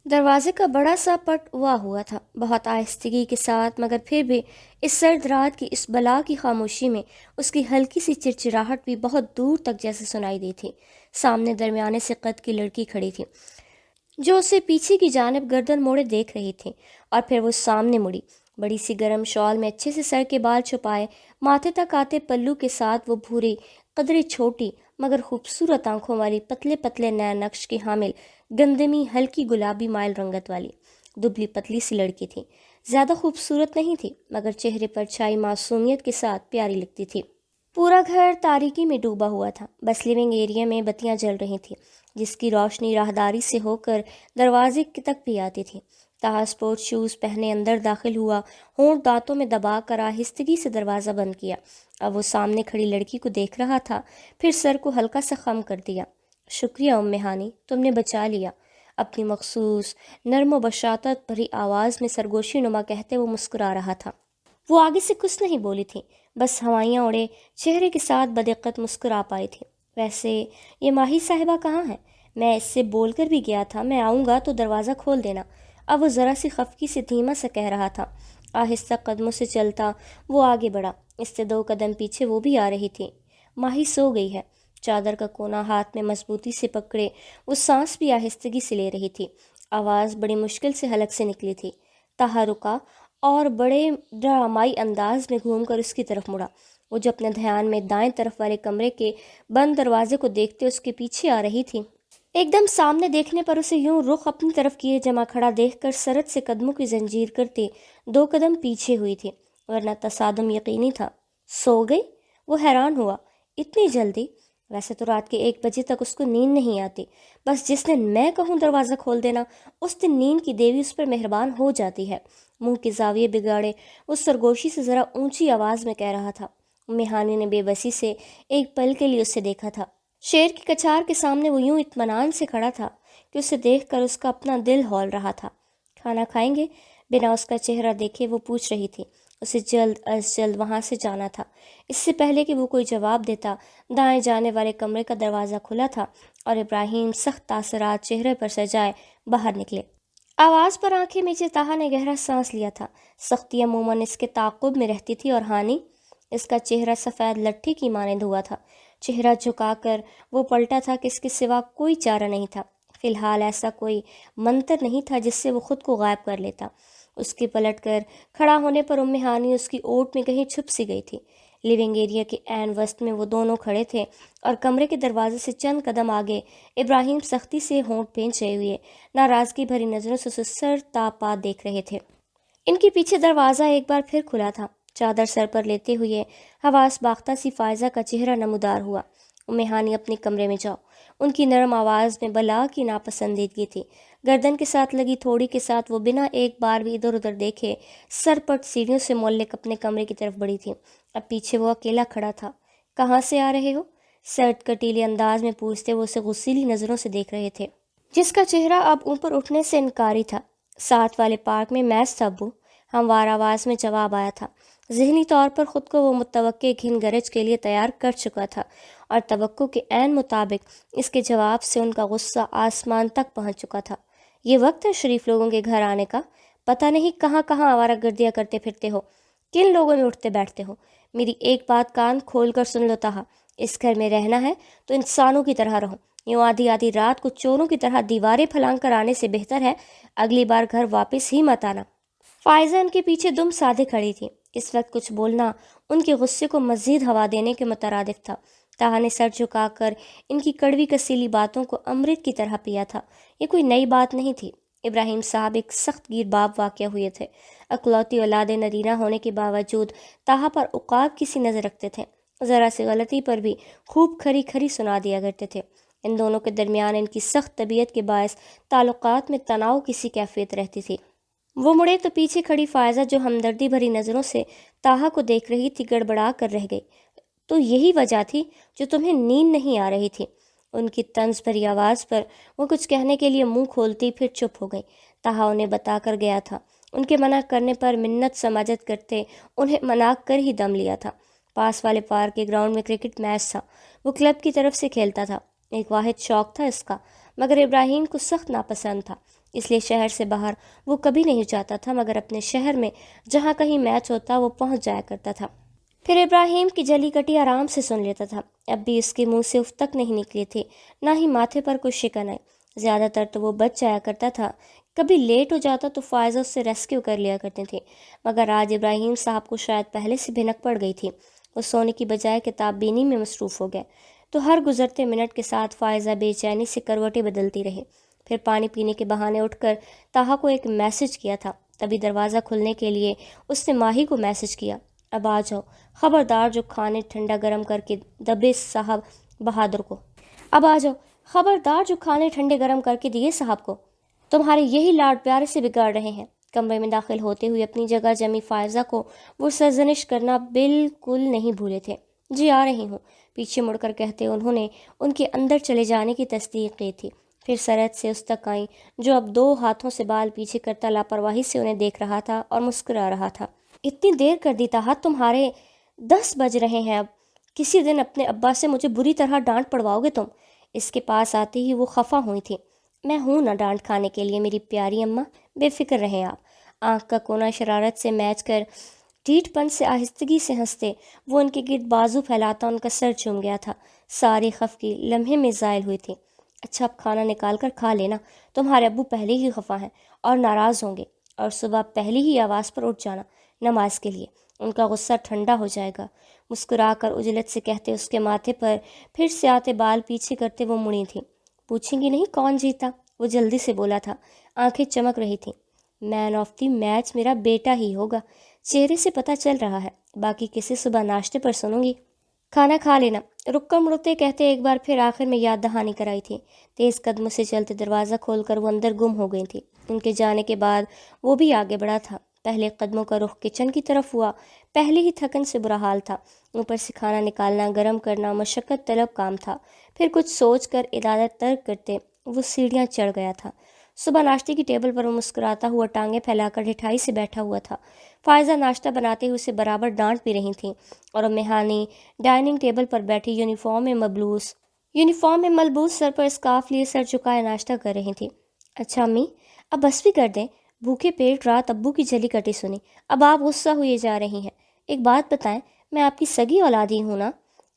دروازے کا بڑا سا پٹ ہوا تھا، بہت آہستگی کے ساتھ، مگر پھر بھی اس سرد رات کی اس بلا کی خاموشی میں اس کی ہلکی سی چرچراہٹ بھی بہت دور تک جیسے سنائی دی تھی۔ سامنے درمیانے سے قد کی لڑکی کھڑی تھی جو اسے پیچھے کی جانب گردن موڑے دیکھ رہی تھی، اور پھر وہ سامنے مڑی، بڑی سی گرم شال میں اچھے سے سر کے بال چھپائے، ماتھے تک آتے پلو کے ساتھ وہ بھوری قدرے چھوٹی مگر خوبصورت آنکھوں والی، پتلے پتلے نئے نقش کی حامل، گندمی ہلکی گلابی مائل رنگت والی دبلی پتلی سی لڑکی تھی۔ زیادہ خوبصورت نہیں تھی، مگر چہرے پر چھائی معصومیت کے ساتھ پیاری لگتی تھی۔ پورا گھر تاریکی میں ڈوبا ہوا تھا، بس لیونگ ایریا میں بتیاں جل رہی تھیں جس کی روشنی راہداری سے ہو کر دروازے تک بھی آتی تھی۔ تاہا سپورٹ شوز پہنے اندر داخل ہوا، ہونٹ دانتوں میں دبا کر آہستگی سے دروازہ بند کیا۔ اب وہ سامنے کھڑی لڑکی کو دیکھ رہا تھا، پھر سر کو ہلکا سا خم کر دیا۔ شکریہ ہانی، تم نے بچا لیا، اپنی مخصوص نرم و بشاطت بھری آواز میں سرگوشی نما کہتے وہ مسکرا رہا تھا۔ وہ آگے سے کچھ نہیں بولی تھی، بس ہوائیاں اڑے چہرے کے ساتھ بدقت مسکرا پائی تھی۔ ویسے یہ ماہی صاحبہ کہاں ہے؟ میں اس سے بول کر بھی گیا تھا میں آؤں گا تو دروازہ کھول دینا۔ اب وہ ذرا سی خفگی سے دھیما سا کہہ رہا تھا۔ آہستہ قدموں سے چلتا وہ آگے بڑھا، اس سے 2 قدم پیچھے وہ بھی آ رہی تھی۔ ماہی سو گئی ہے، چادر کا کونا ہاتھ میں مضبوطی سے پکڑے وہ سانس بھی آہستگی سے لے رہی تھی۔ آواز بڑی مشکل سے حلق سے نکلی تھی۔ تاہا رکا اور بڑے ڈرامائی انداز میں گھوم کر اس کی طرف مڑا۔ وہ جو اپنے دھیان میں دائیں طرف والے کمرے کے بند دروازے کو دیکھتے اس کے پیچھے آ رہی تھی، ایک دم سامنے دیکھنے پر اسے یوں رخ اپنی طرف کیے جمع کھڑا دیکھ کر سرد سے قدموں کی زنجیر کرتے 2 قدم پیچھے ہوئی تھی، ورنہ تصادم یقینی تھا۔ سو گئی؟ وہ حیران ہوا، اتنی جلدی؟ ویسے تو رات کے 1 بجے تک اس کو نیند نہیں آتی، بس جس دن میں کہوں دروازہ کھول دینا اس دن نیند کی دیوی اس پر مہربان ہو جاتی ہے۔ منہ کے زاویے بگاڑے وہ سرگوشی سے ذرا اونچی آواز میں کہہ رہا تھا۔ ہانی نے بے بسی سے ایک پل کے لیے اسے دیکھا تھا۔ شیر کی کچار کے سامنے وہ یوں اطمینان سے کھڑا تھا کہ اسے دیکھ کر اس کا اپنا دل ہول رہا تھا۔ کھانا کھائیں گے؟ بنا اس کا چہرہ دیکھے وہ پوچھ رہی تھی۔ اسے جلد از جلد وہاں سے جانا تھا۔ اس سے پہلے کہ وہ کوئی جواب دیتا، دائیں جانے والے کمرے کا دروازہ کھلا تھا اور ابراہیم سخت تاثرات چہرے پر سجائے باہر نکلے۔ آواز پر آنکھیں میچے تاہا نے گہرا سانس لیا تھا۔ سختی عموماً اس کے تعاقب میں رہتی تھی، اور ہانی؟ اس کا چہرہ سفید لٹھی کی مانند ہوا تھا۔ چہرہ جھکا کر وہ پلٹا تھا کہ اس کے سوا کوئی چارہ نہیں تھا۔ فی الحال ایسا کوئی منتر نہیں تھا جس سے وہ خود کو غائب کر لیتا۔ اس کے پلٹ کر کھڑا ہونے پر ہانی اس کی اوٹ میں کہیں چھپ سی گئی تھی۔ لیونگ ایریا کے عین وسط میں وہ دونوں کھڑے تھے، اور کمرے کے دروازے سے چند قدم آگے ابراہیم سختی سے ہونٹ بھینچے ہوئے ناراضگی بھری نظروں سے اسے سر تا پا دیکھ رہے تھے۔ ان کے پیچھے دروازہ ایک بار پھر کھلا تھا۔ چادر سر پر لیتے ہوئے حواس باختہ سی فائزہ کا چہرہ نمودار ہوا۔ ہانی اپنے کمرے میں جاؤ، ان کی نرم آواز میں بلا کی ناپسندیدگی تھی۔ گردن کے ساتھ لگی تھوڑی کے ساتھ وہ بنا ایک بار بھی ادھر ادھر دیکھے سرپٹ سیڑھیوں سے معلق اپنے کمرے کی طرف بڑھی تھی۔ اب پیچھے وہ اکیلا کھڑا تھا۔ کہاں سے آ رہے ہو؟ سرد کٹیلے انداز میں پوچھتے وہ اسے غصیلی نظروں سے دیکھ رہے تھے، جس کا چہرہ اب اوپر اٹھنے سے انکاری تھا۔ ساتھ والے پارک میں میچ تھا ابو، ہموار آواز میں جواب آیا تھا۔ ذہنی طور پر خود کو وہ متوقع گھن گرج کے لیے تیار کر چکا تھا، اور توقع کے عین مطابق اس کے جواب سے ان کا غصہ آسمان تک پہنچ چکا تھا۔ یہ وقت ہے شریف لوگوں کے گھر آنے کا؟ پتہ نہیں کہاں کہاں آوارہ گردیاں کرتے پھرتے ہو، کن لوگوں میں اٹھتے بیٹھتے ہو۔ میری ایک بات کان کھول کر سن لو تاہا، اس گھر میں رہنا ہے تو انسانوں کی طرح رہو۔ یوں آدھی آدھی رات کو چوروں کی طرح دیواریں پھلانگ کر آنے سے بہتر ہے اگلی بار گھر واپس ہی مت آنا۔ فائزہ ان کے پیچھے دم سادھے کھڑی تھی۔ اس وقت کچھ بولنا ان کے غصے کو مزید ہوا دینے کے مترادف تھا۔ تاہا نے سر جھکا کر ان کی کڑوی کسیلی باتوں کو امرت کی طرح پیا تھا۔ یہ کوئی نئی بات نہیں تھی۔ ابراہیم صاحب ایک سخت گیر باب واقع ہوئے تھے۔ اکلوتی اولاد نرینہ ہونے کے باوجود تاہا پر عقاب کی سی نظر رکھتے تھے۔ ذرا سی غلطی پر بھی خوب کھری کھری سنا دیا کرتے تھے۔ ان دونوں کے درمیان ان کی سخت طبیعت کے باعث تعلقات میں تناؤ کی سی کیفیت رہتی تھی۔ وہ مڑے تو پیچھے کھڑی فائزہ جو ہمدردی بھری نظروں سے تاہا کو دیکھ رہی تھی گڑبڑا کر رہ گئی۔ تو یہی وجہ تھی جو تمہیں نیند نہیں آ رہی تھی؟ ان کی طنز بھری آواز پر وہ کچھ کہنے کے لیے منہ کھولتی پھر چپ ہو گئی۔ تاہا انہیں بتا کر گیا تھا۔ ان کے منع کرنے پر منت سماجت کرتے انہیں منا کر ہی دم لیا تھا۔ پاس والے پارک کے گراؤنڈ میں کرکٹ میچ تھا۔ وہ کلب کی طرف سے کھیلتا تھا۔ ایک واحد شوق تھا اس کا، مگر ابراہیم کو سخت ناپسند تھا۔ اس لیے شہر سے باہر وہ کبھی نہیں جاتا تھا، مگر اپنے شہر میں جہاں کہیں میچ ہوتا وہ پہنچ جایا کرتا تھا۔ پھر ابراہیم کی جلی کٹی آرام سے سن لیتا تھا۔ اب بھی اس کے منہ سے اف تک نہیں نکلی تھی، نہ ہی ماتھے پر کوئی شکن آئی۔ زیادہ تر تو وہ بچ جایا کرتا تھا، کبھی لیٹ ہو جاتا تو فائزہ اس سے ریسکیو کر لیا کرتی تھی، مگر آج ابراہیم صاحب کو شاید پہلے سے بھنک پڑ گئی تھی۔ وہ سونے کی بجائے کتاب بینی میں مصروف ہو گئے، تو ہر گزرتے منٹ کے ساتھ فائزہ بے چینی سے کروٹیں بدلتی رہی۔ پھر پانی پینے کے بہانے اٹھ کر طاہا کو ایک میسج کیا تھا، تبھی دروازہ کھلنے کے لیے اس نے ماہی کو میسج کیا، اب آ جاؤ، خبردار جو کھانے ٹھنڈا گرم کر کے دبے صاحب بہادر کو، اب آ جاؤ، خبردار جو کھانے ٹھنڈے گرم کر کے دیے صاحب کو، تمہارے یہی لاڈ پیارے سے بگاڑ رہے ہیں۔ کمرے میں داخل ہوتے ہوئے اپنی جگہ جمی فائزہ کو وہ سرزنش کرنا بالکل نہیں بھولے تھے۔ جی آ رہی ہوں، پیچھے مڑ کر کہتے انہوں نے ان کے اندر چلے جانے کی تصدیق کی تھی۔ پھر سرحد سے اس تک آئیں جو اب 2 ہاتھوں سے بال پیچھے کرتا لاپرواہی سے انہیں دیکھ رہا تھا اور مسکرا رہا تھا۔ اتنی دیر کر دی طاہا، تمہارے 10 بج رہے ہیں، اب کسی دن اپنے ابا سے مجھے بری طرح ڈانٹ پڑواؤ گے تم۔ اس کے پاس آتے ہی وہ خفا ہوئی تھی۔ میں ہوں نہ ڈانٹ کھانے کے لیے میری پیاری اماں، بے فکر رہیں آپ۔ آنکھ کا کونا شرارت سے میچ کر ڈھیٹ پن سے آہستگی سے ہنستے وہ ان کے گرد بازو پھیلاتا ان کا سر چوم گیا تھا۔ ساری خفگی لمحے میں زائل ہوئی تھی۔ اچھا اب کھانا نکال کر کھا لینا، تمہارے ابو پہلے ہی خفا ہیں اور ناراض ہوں گے، اور صبح پہلی ہی آواز پر اٹھ جانا نماز کے لیے، ان کا غصہ ٹھنڈا ہو جائے گا۔ مسکرا کر عجلت سے کہتے اس کے ماتھے پر پھر سے آتے بال پیچھے کرتے وہ مڑی تھیں۔ پوچھیں گی نہیں کون جیتا؟ وہ جلدی سے بولا تھا، آنکھیں چمک رہی تھیں۔ مین آف دی میچ میرا بیٹا ہی ہوگا، چہرے سے پتہ چل رہا ہے، باقی کسی صبح ناشتے پر سنوں گی۔ کھانا کھا لینا، رک کر مڑتے کہتے ایک بار پھر آخر میں یاد دہانی کرائی تھی۔ تیز قدموں سے چلتے دروازہ کھول کر وہ اندر گم ہو گئی تھی۔ ان کے جانے کے بعد وہ بھی آگے بڑھا تھا۔ پہلے قدموں کا رخ کچن کی طرف ہوا، پہلے ہی تھکن سے برا حال تھا، اوپر سے کھانا نکالنا گرم کرنا مشقت طلب کام تھا۔ پھر کچھ سوچ کر ارادہ ترک کرتے وہ سیڑھیاں چڑھ گیا تھا۔ صبح ناشتے کی ٹیبل پر وہ مسکراتا ہوا ٹانگیں پھیلا کر ڈھٹائی سے بیٹھا ہوا تھا۔ فائزہ ناشتہ بناتے ہوئے اسے برابر ڈانٹ بھی رہی تھیں، اور میہانی ڈائننگ ٹیبل پر بیٹھی یونیفارم میں ملبوس سر پر اسکارف لیے سر جھکائے ناشتہ کر رہی تھی۔ اچھا امی، اب بس بھی کر دیں، بھوکے پیٹ رات ابو کی جلی کٹی سنی، اب آپ غصہ ہوئے جا رہی ہیں۔ ایک بات بتائیں، میں آپ کی سگی اولادی ہوں نا؟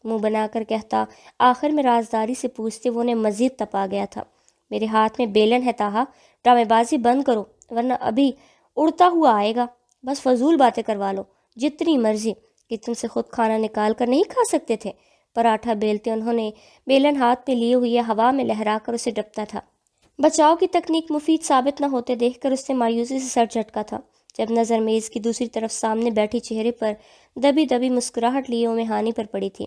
منہ بنا کر کہتا آخر میں رازداری سے پوچھتے وہ انہیں مزید تپا گیا تھا۔ میرے ہاتھ میں بیلن ہے طاہا، ڈرامے بازی بند کرو ورنہ ابھی اڑتا ہوا آئے گا۔ بس فضول باتیں کروا لو جتنی مرضی، کچن سے خود کھانا نکال کر نہیں کھا سکتے تھے؟ پراٹھا بیلتے انہوں نے بیلن ہاتھ میں لیے ہوئے ہوا میں لہرا کر اسے ڈپتا تھا۔ بچاؤ کی تکنیک مفید ثابت نہ ہوتے دیکھ کر اس نے مایوسی سے سر جھٹکا تھا، جب نظر میز کی دوسری طرف سامنے بیٹھی چہرے پر دبی دبی مسکراہٹ لیے میہانی پر پڑی تھی۔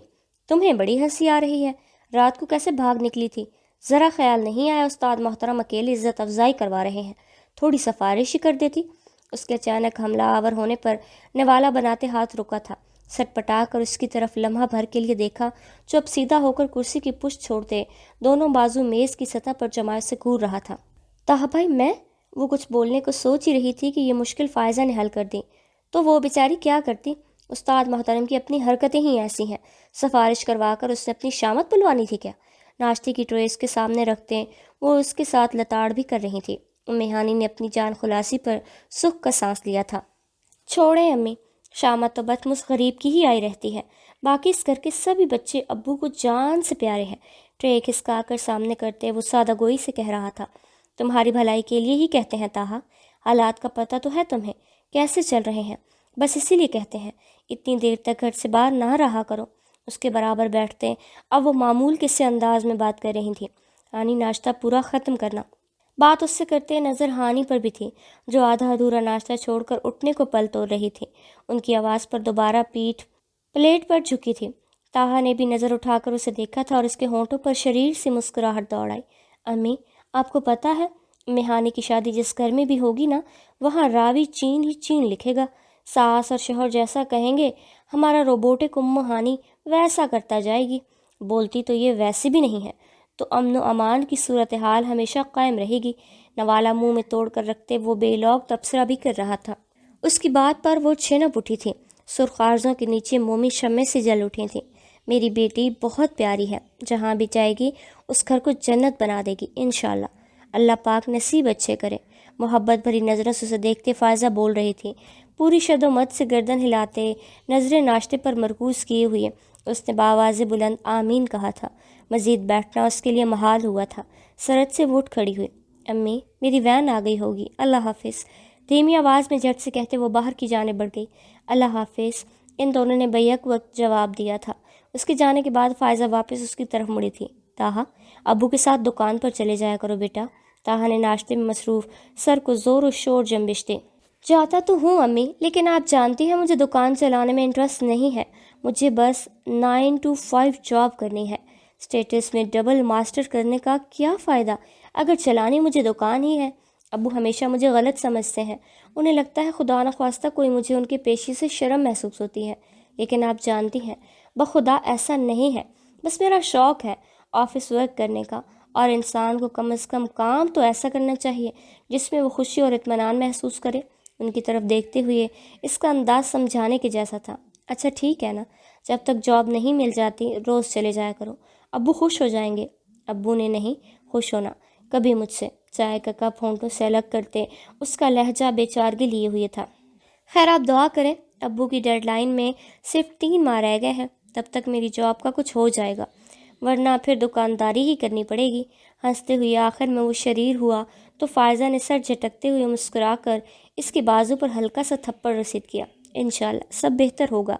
تمہیں بڑی ہنسی آ رہی ہے، رات کو کیسے بھاگ نکلی تھی؟ ذرا خیال نہیں آیا استاد محترم اکیلے عزت افزائی کروا رہے ہیں، تھوڑی سفارش ہی کر دیتی۔ اس کے اچانک حملہ آور ہونے پر نوالا بناتے ہاتھ رکا تھا، سٹ پٹا کر اس کی طرف لمحہ بھر کے لیے دیکھا، جو اب سیدھا ہو کر کرسی کی پشت چھوڑتے دونوں بازو میز کی سطح پر جماعت سے گور رہا تھا۔ طاہا بھائی میں، وہ کچھ بولنے کو سوچ ہی رہی تھی کہ یہ مشکل فائزہ نے حل کر دی، تو وہ بیچاری کیا کرتی؟ استاد محترم کی اپنی حرکتیں ہی ایسی ہیں، سفارش کروا کر اس نے اپنی شامت بلوانی تھی کیا؟ ناشتے کی ٹرے اس کے سامنے رکھتے وہ اس کے ساتھ لتاڑ بھی کر رہی تھی۔ میہانی نے اپنی جان خلاصی پر سکھ کا سانس لیا تھا۔ چھوڑیں امی، شامت تو بتمس غریب کی ہی آئی رہتی ہے، باقی اس گھر کے سبھی بچے ابو کو جان سے پیارے ہیں۔ ٹرے کھسکا کر سامنے کرتے وہ سادہ گوئی سے کہہ رہا تھا، تمہاری بھلائی کے لیے ہی کہتے ہیں طاہا، حالات کا پتہ تو ہے تمہیں کیسے چل رہے ہیں، بس اسی لیے کہتے ہیں اتنی دیر تک گھر سے باہر نہ رہا کرو۔ اس کے برابر بیٹھتے اب وہ معمول کے سے انداز میں بات کر رہی تھیں، ہانی ناشتہ پورا ختم کرنا۔ بات اس سے کرتے نظر ہانی پر بھی تھی، جو آدھا ادھورا ناشتہ چھوڑ کر اٹھنے کو پل توڑ رہی تھی۔ ان کی آواز پر دوبارہ پیٹھ پلیٹ پر جھکی تھی۔ طاہا نے بھی نظر اٹھا کر اسے دیکھا تھا اور اس کے ہونٹوں پر شریر سے مسکراہٹ دوڑ آئی۔ امی، آپ کو پتہ ہے میہانی کی شادی جس گھر میں بھی ہوگی نا، وہاں راوی چین ہی چین لکھے گا، ساس اور شوہر جیسا کہیں گے ہمارا روبوٹک ہانی ویسا کرتا جائے گی۔ بولتی تو یہ ویسے بھی نہیں ہے، تو امن و امان کی صورتحال ہمیشہ قائم رہے گی۔ نوالا منہ میں توڑ کر رکھتے وہ بے لوگ تبصرہ بھی کر رہا تھا۔ اس کی بات پر وہ چھنپ اٹھی تھی، سرخ آرزوں کے نیچے مومی شمع سے جل اٹھی تھیں۔ میری بیٹی بہت پیاری ہے، جہاں بھی جائے گی اس گھر کو جنت بنا دے گی انشاءاللہ۔ اللہ پاک نصیب اچھے کرے۔ محبت بھری نظروں سے اسے دیکھتے فائزہ بول رہی تھی، پوری شد و مت سے گردن ہلاتے، نظریں ناشتے پر مرکوز کیے ہوئے اس نے بآواز بلند آمین کہا تھا۔ مزید بیٹھنا اس کے لیے محال ہوا تھا۔ سرد سے وہ اٹھ کھڑی ہوئی۔ امی، میری وین آ گئی ہوگی، اللہ حافظ، دھیمی آواز میں جھٹ سے کہتے وہ باہر کی جانب بڑھ گئی۔ اللہ حافظ، ان دونوں نے بیک وقت جواب دیا تھا۔ اس کے جانے کے بعد فائزہ واپس اس کی طرف مڑی تھی۔ تاہا، ابو کے ساتھ دکان پر چلے جایا کرو بیٹا۔ تاہا نے ناشتے میں مصروف سر کو زور و شور جنبش دے۔ جاتا تو ہوں امی، لیکن آپ جانتی ہیں مجھے دکان چلانے میں انٹرسٹ نہیں ہے، مجھے بس 9 to 5 جاب کرنی ہے۔ اسٹیٹس میں ڈبل ماسٹر کرنے کا کیا فائدہ اگر چلانی مجھے دکان ہی ہے؟ ابو ہمیشہ مجھے غلط سمجھتے ہیں، انہیں لگتا ہے خدا نخواستہ کوئی مجھے ان کے پیشی سے شرم محسوس ہوتی ہے، لیکن آپ جانتی ہیں بخدا ایسا نہیں ہے، بس میرا شوق ہے آفس ورک کرنے کا، اور انسان کو کم از کم کام تو ایسا کرنا چاہیے جس میں وہ خوشی اور اطمینان محسوس کرے۔ ان کی طرف دیکھتے ہوئے اس کا انداز سمجھانے کے جیسا تھا۔ اچھا ٹھیک ہے نا، جب تک جاب نہیں مل جاتی روز چلے جایا کرو، ابو خوش ہو جائیں گے۔ ابو نے نہیں خوش ہونا کبھی مجھ سے۔ چائے کا کپ ہونٹوں سے الگ کرتے اس کا لہجہ بے چارگی لیے ہوئے تھا۔ خیر آپ دعا کریں، ابو کی ڈیڈ لائن میں صرف 3 ماہ رہ گئے ہیں، تب تک میری جاب کا کچھ ہو جائے گا، ورنہ پھر دکانداری ہی کرنی پڑے گی۔ ہنستے ہوئے آخر میں وہ شریر ہوا تو فائزہ نے سر جھٹکتے ہوئے مسکرا کر اس کے بازو پر ہلکا سا تھپڑ رسید کیا۔ انشاءاللہ سب بہتر ہوگا۔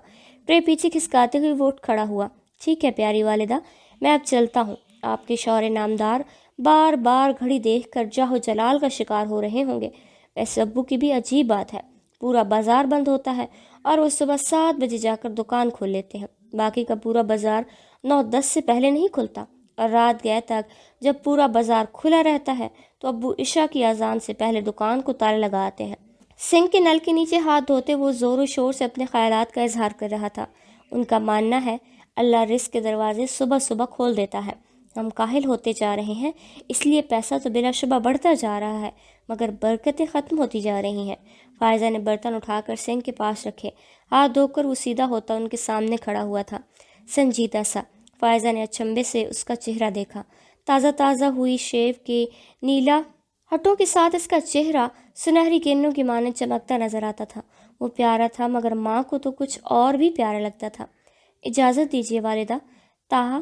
ٹرے پیچھے کھسکاتے ہوئے وہ اٹھ کھڑا ہوا۔ ٹھیک ہے پیاری والدہ، میں اب چلتا ہوں۔ آپ کے شوہر نامدار بار بار گھڑی دیکھ کر جاہ و جلال کا شکار ہو رہے ہوں گے۔ ویسے ابو کی بھی عجیب بات ہے، پورا بازار بند ہوتا ہے اور وہ صبح 7 بجے جا کر دکان کھول لیتے ہیں، باقی کا پورا بازار 9-10 سے پہلے نہیں کھلتا، اور رات گئے تک جب پورا بازار کھلا رہتا ہے تو ابو عشاء کی اذان سے پہلے دکان کو تالے لگاتے ہیں۔ سنک کے نل کے نیچے ہاتھ دھوتے وہ زور و شور سے اپنے خیالات کا اظہار کر رہا تھا۔ ان کا ماننا ہے اللہ رزق کے دروازے صبح صبح کھول دیتا ہے، ہم کاہل ہوتے جا رہے ہیں، اس لیے پیسہ تو بلا شبہ بڑھتا جا رہا ہے مگر برکتیں ختم ہوتی جا رہی ہیں۔ فائزہ نے برتن اٹھا کر سنک کے پاس رکھے، ہاتھ دھو کر وہ سیدھا ہوتا ان کے سامنے کھڑا ہوا تھا، سنجیدہ سا۔ فائزہ نے اچنبے سے اس کا چہرہ دیکھا، تازہ تازہ ہوئی شیو کے نیلا ہٹوں کے ساتھ اس کا چہرہ سنہری کرنوں کی مانند چمکتا نظر آتا تھا۔ وہ پیارا تھا مگر ماں کو تو کچھ اور بھی پیارا لگتا تھا۔ اجازت دیجیے والدہ، تاہا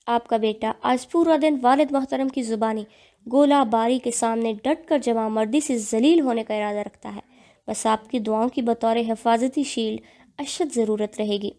آپ کا بیٹا آج پورا دن والد محترم کی زبانی گولہ باری کے سامنے ڈٹ کر جمع مردی سے ذلیل ہونے کا ارادہ رکھتا ہے، بس آپ کی دعاؤں کی بطور حفاظتی شیلڈ اشد ضرورت رہے گی۔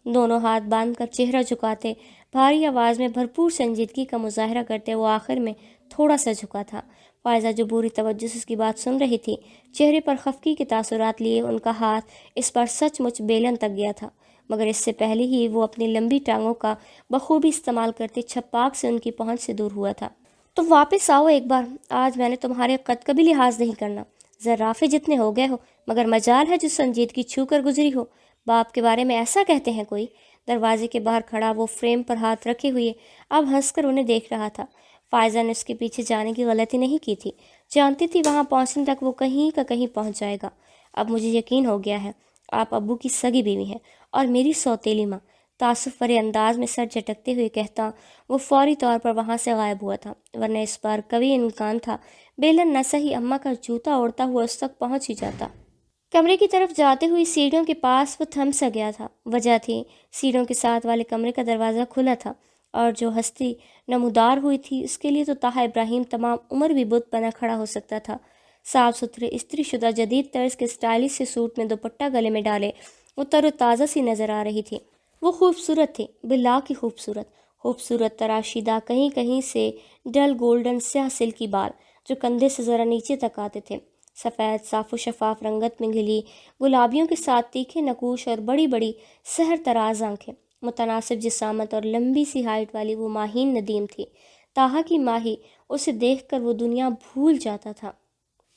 دونوں ہاتھ باندھ کر چہرہ جھکاتے، بھاری آواز میں بھرپور سنجیدگی کا مظاہرہ کرتے وہ آخر میں تھوڑا سا جھکا تھا۔ فائزہ جو بری توجہ سے اس کی بات سن رہی تھی، چہرے پر خفگی کے تاثرات لیے ان کا ہاتھ اس پر سچ مچ بیلن تک گیا تھا، مگر اس سے پہلے ہی وہ اپنی لمبی ٹانگوں کا بخوبی استعمال کرتے چھپاک سے ان کی پہنچ سے دور ہوا تھا۔ تو واپس آؤ ایک بار، آج میں نے تمہارے قد کا بھی لحاظ نہیں کرنا، زرافے جتنے ہو گئے ہو، مگر مجال ہے جو سنجیدگی چھو کر گزری ہو۔ باپ کے بارے میں ایسا کہتے ہیں کوئی؟ دروازے کے باہر کھڑا وہ فریم پر ہاتھ رکھے ہوئے اب ہنس کر انہیں دیکھ رہا تھا۔ فائزہ نے اس کے پیچھے جانے کی غلطی نہیں کی تھی، جانتی تھی وہاں پہنچنے تک وہ کہیں کا کہیں پہنچ جائے گا۔ اب مجھے یقین ہو گیا ہے آپ ابو کی سگی بیوی ہیں اور میری سوتیلی ماں۔ تعصب بھرے انداز میں سر جھٹکتے ہوئے کہتا وہ فوری طور پر وہاں سے غائب ہوا تھا، ورنہ اس بار کبھی امکان تھا بیلن نہ صحیح اماں کا جوتا اوڑھتا ہوا اس تک پہنچ ہی جاتا۔ کمرے کی طرف جاتے ہوئی سیڑھیوں کے پاس وہ تھم سا گیا تھا۔ وجہ تھی سیڑھیوں کے ساتھ والے کمرے کا دروازہ کھلا تھا، اور جو ہستی نمودار ہوئی تھی اس کے لیے تو طاہا ابراہیم تمام عمر بھی بت بنا کھڑا ہو سکتا تھا۔ صاف ستھرے استری شدہ جدید طرز کے اسٹائلش سے سوٹ میں دوپٹہ گلے میں ڈالے وہ تر و تازہ سی نظر آ رہی تھی۔ وہ خوبصورت تھی، بلا کی خوبصورت تراشیدہ کہیں کہیں سے ڈل گولڈن سیاہ سلکی بال جو کندھے سے ذرا نیچے تک آتے تھے، سفید صاف و شفاف رنگت میں گھلی گلابیوں کے ساتھ تیکھے نقوش اور بڑی بڑی سحر تراز آنکھیں، متناسب جسامت اور لمبی سی ہائٹ والی وہ ماہین ندیم تھی۔ طاہا کی ماہی اسے دیکھ کر وہ دنیا بھول جاتا تھا۔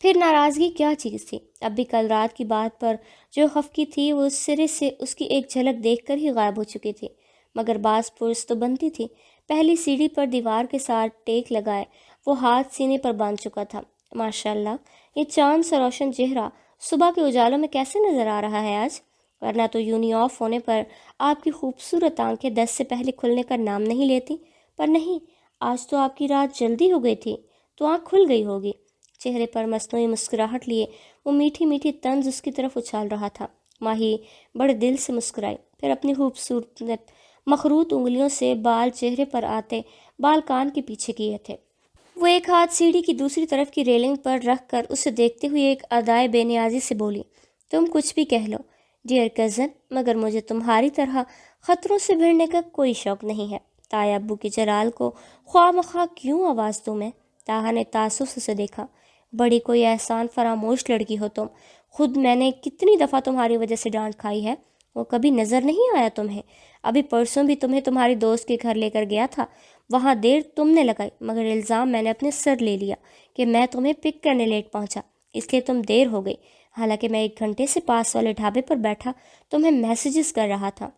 پھر ناراضگی کیا چیز تھی؟ اب بھی کل رات کی بات پر جو خفگی تھی وہ اس سرے سے اس کی ایک جھلک دیکھ کر ہی غائب ہو چکی تھی، مگر باز پرس تو بنتی تھی۔ پہلی سیڑھی پر دیوار کے ساتھ ٹیک لگائے وہ ہاتھ سینے پر باندھ چکا تھا۔ ماشاءاللہ یہ چاند سا روشن چہرہ صبح کے اجالوں میں کیسے نظر آ رہا ہے آج، ورنہ تو یونی آف ہونے پر آپ کی خوبصورت آنکھیں 10 سے پہلے کھلنے کا نام نہیں لیتی، پر نہیں، آج تو آپ کی رات جلدی ہو گئی تھی۔ تو آنکھ کھل گئی ہوگی۔ چہرے پر مصنوعی مسکراہٹ لیے وہ میٹھی میٹھی طنز اس کی طرف اچھال رہا تھا۔ ماہی بڑے دل سے مسکرائی، پھر اپنی خوبصورت مخروط انگلیوں سے بال چہرے پر آتے بال کان کے پیچھے کیے تھے۔ وہ ایک ہاتھ سیڑھی کی دوسری طرف کی ریلنگ پر رکھ کر اسے دیکھتے ہوئے ایک ادائے بے نیازی سے بولی، تم کچھ بھی کہہ لو ڈیئر کزن، مگر مجھے تمہاری طرح خطروں سے بھرنے کا کوئی شوق نہیں ہے۔ تایا ابو کے جلال کو خواہ مخواہ کیوں آواز دوں میں؟ تاہا نے تعصب سے اسے دیکھا۔ بڑی کوئی احسان فراموش لڑکی ہو تم، خود میں نے کتنی دفعہ تمہاری وجہ سے ڈانٹ کھائی ہے، وہ کبھی نظر نہیں آیا تمہیں؟ ابھی پرسوں بھی تمہیں تمہاری دوست کے گھر لے کر گیا تھا، وہاں دیر تم نے لگائی، مگر الزام میں نے اپنے سر لے لیا کہ میں تمہیں پک کرنے لیٹ پہنچا، اس لیے تم دیر ہو گئی، حالانکہ میں 1 گھنٹے سے پاس والے ڈھابے پر بیٹھا تمہیں میسیجز کر رہا تھا۔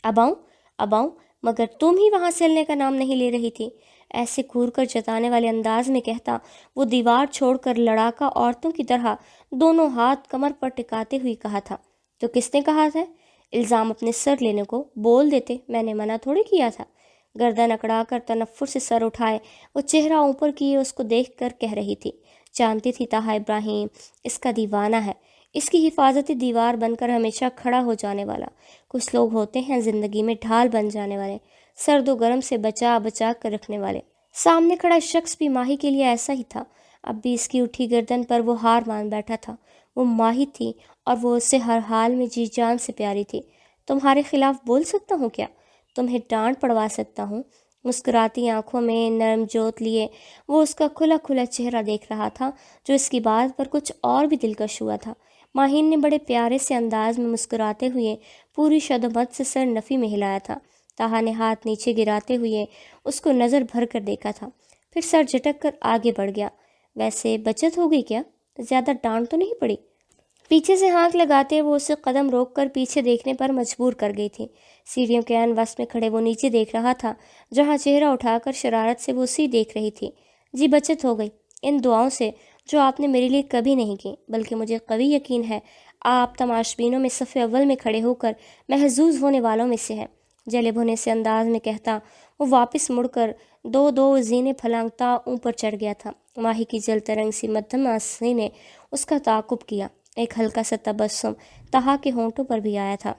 اب آؤں، مگر تم ہی وہاں سے ہلنے کا نام نہیں لے رہی تھی۔ ایسے گھور کر جتانے والے انداز میں کہتا وہ دیوار چھوڑ کر لڑاکا عورتوں کی طرح دونوں ہاتھ کمر پر ٹکاتے ہوئے کہا تھا، تو کس نے کہا تھا الزام اپنے سر لینے کو؟ بول دیتے، میں نے منع تھوڑی کیا تھا۔ گردن اکڑا کر تنفر سے سر اٹھائے وہ چہرہ اوپر کیے اس کو دیکھ کر کہہ رہی تھی، جانتی تھی طاہا ابراہیم اس کا دیوانہ ہے، اس کی حفاظتی دیوار بن کر ہمیشہ کھڑا ہو جانے والا۔ کچھ لوگ ہوتے ہیں زندگی میں ڈھال بن جانے والے، سرد و گرم سے بچا بچا کر رکھنے والے۔ سامنے کھڑا شخص بھی ماہی کے لیے ایسا ہی تھا۔ اب بھی اس کی اٹھی گردن پر وہ ہار مان بیٹھا تھا۔ وہ ماہی تھی اور وہ اسے ہر حال میں جی جان سے پیاری تھی۔ تمہارے خلاف بول سکتا ہوں کیا؟ تمہیں ڈانٹ پڑوا سکتا ہوں؟ مسکراتی آنکھوں میں نرم جوت لیے وہ اس کا کھلا کھلا چہرہ دیکھ رہا تھا جو اس کی بات پر کچھ اور بھی دلکش ہوا تھا۔ ماہین نے بڑے پیارے سے انداز میں مسکراتے ہوئے پوری شدمت سے سر نفی میں ہلایا تھا۔ طاہا نے ہاتھ نیچے گراتے ہوئے اس کو نظر بھر کر دیکھا تھا، پھر سر جھٹک کر آگے بڑھ گیا۔ ویسے بچت ہو گئی کیا؟ زیادہ ڈانٹ تو نہیں پڑی؟ پیچھے سے ہانک لگاتے وہ اسے قدم روک کر پیچھے دیکھنے پر مجبور کر گئی تھی۔ سیڑھیوں کے عین وسط میں کھڑے وہ نیچے دیکھ رہا تھا جہاں چہرہ اٹھا کر شرارت سے وہ اسی دیکھ رہی تھی۔ جی بچت ہو گئی، ان دعاؤں سے جو آپ نے میرے لیے کبھی نہیں کی، بلکہ مجھے قوی یقین ہے آپ تماشبینوں میں صف اول میں کھڑے ہو کر محظوظ ہونے والوں میں سے ہیں۔ جلب ہونے سے انداز میں کہتا وہ واپس مڑ کر دو زینے پھلانگتا اوپر چڑھ گیا تھا۔ ماہی کی جلتے رنگ سی مدھم آنکھیں نے اس کا تعاقب کیا۔ ایک ہلکا سا تبسم طاہا کے ہونٹوں پر بھی آیا تھا۔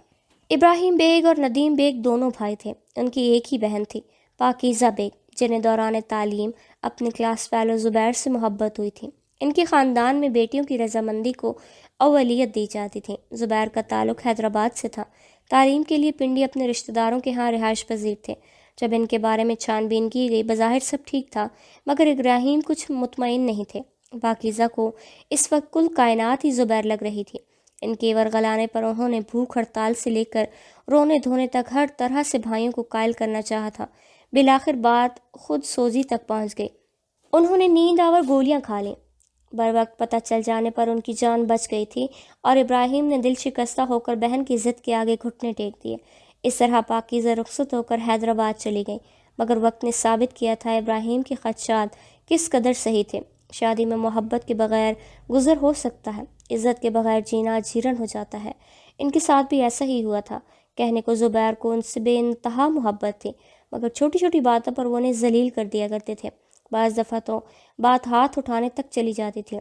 ابراہیم بیگ اور ندیم بیگ دونوں بھائی تھے، ان کی ایک ہی بہن تھی پاکیزہ بیگ، جنہیں دوران تعلیم اپنے کلاس فیلو زبیر سے محبت ہوئی تھی۔ ان کے خاندان میں بیٹیوں کی رضامندی کو اولیت دی جاتی تھی۔ زبیر کا تعلق حیدرآباد سے تھا، تعلیم کے لیے پنڈی اپنے رشتہ داروں کے ہاں رہائش پذیر تھے۔ جب ان کے بارے میں چھان بین کی گئی بظاہر سب ٹھیک تھا، مگر ابراہیم کچھ مطمئن نہیں تھے۔ پاکیزہ کو اس وقت کل کائنات ہی زبیر لگ رہی تھی۔ ان کے ورغلانے پر انہوں نے بھوک ہڑتال سے لے کر رونے دھونے تک ہر طرح سے بھائیوں کو قائل کرنا چاہا تھا۔ بالآخر بات خود سوزی تک پہنچ گئی۔ انہوں نے نیند آور گولیاں کھا لیں۔ بر وقت پتہ چل جانے پر ان کی جان بچ گئی تھی اور ابراہیم نے دل شکستہ ہو کر بہن کی ضد کے آگے گھٹنے ٹیک دیے۔ اس طرح پاکیزہ رخصت ہو کر حیدرآباد چلی گئی، مگر وقت نے ثابت کیا تھا ابراہیم کے خدشات کس قدر صحیح تھے۔ شادی میں محبت کے بغیر گزر ہو سکتا ہے، عزت کے بغیر جینا جیرن ہو جاتا ہے۔ ان کے ساتھ بھی ایسا ہی ہوا تھا۔ کہنے کو زبیر کو ان سے بے انتہا محبت تھی، مگر چھوٹی چھوٹی باتوں پر وہ انہیں ذلیل کر دیا کرتے تھے۔ بعض دفعہ تو بات ہاتھ اٹھانے تک چلی جاتی تھی۔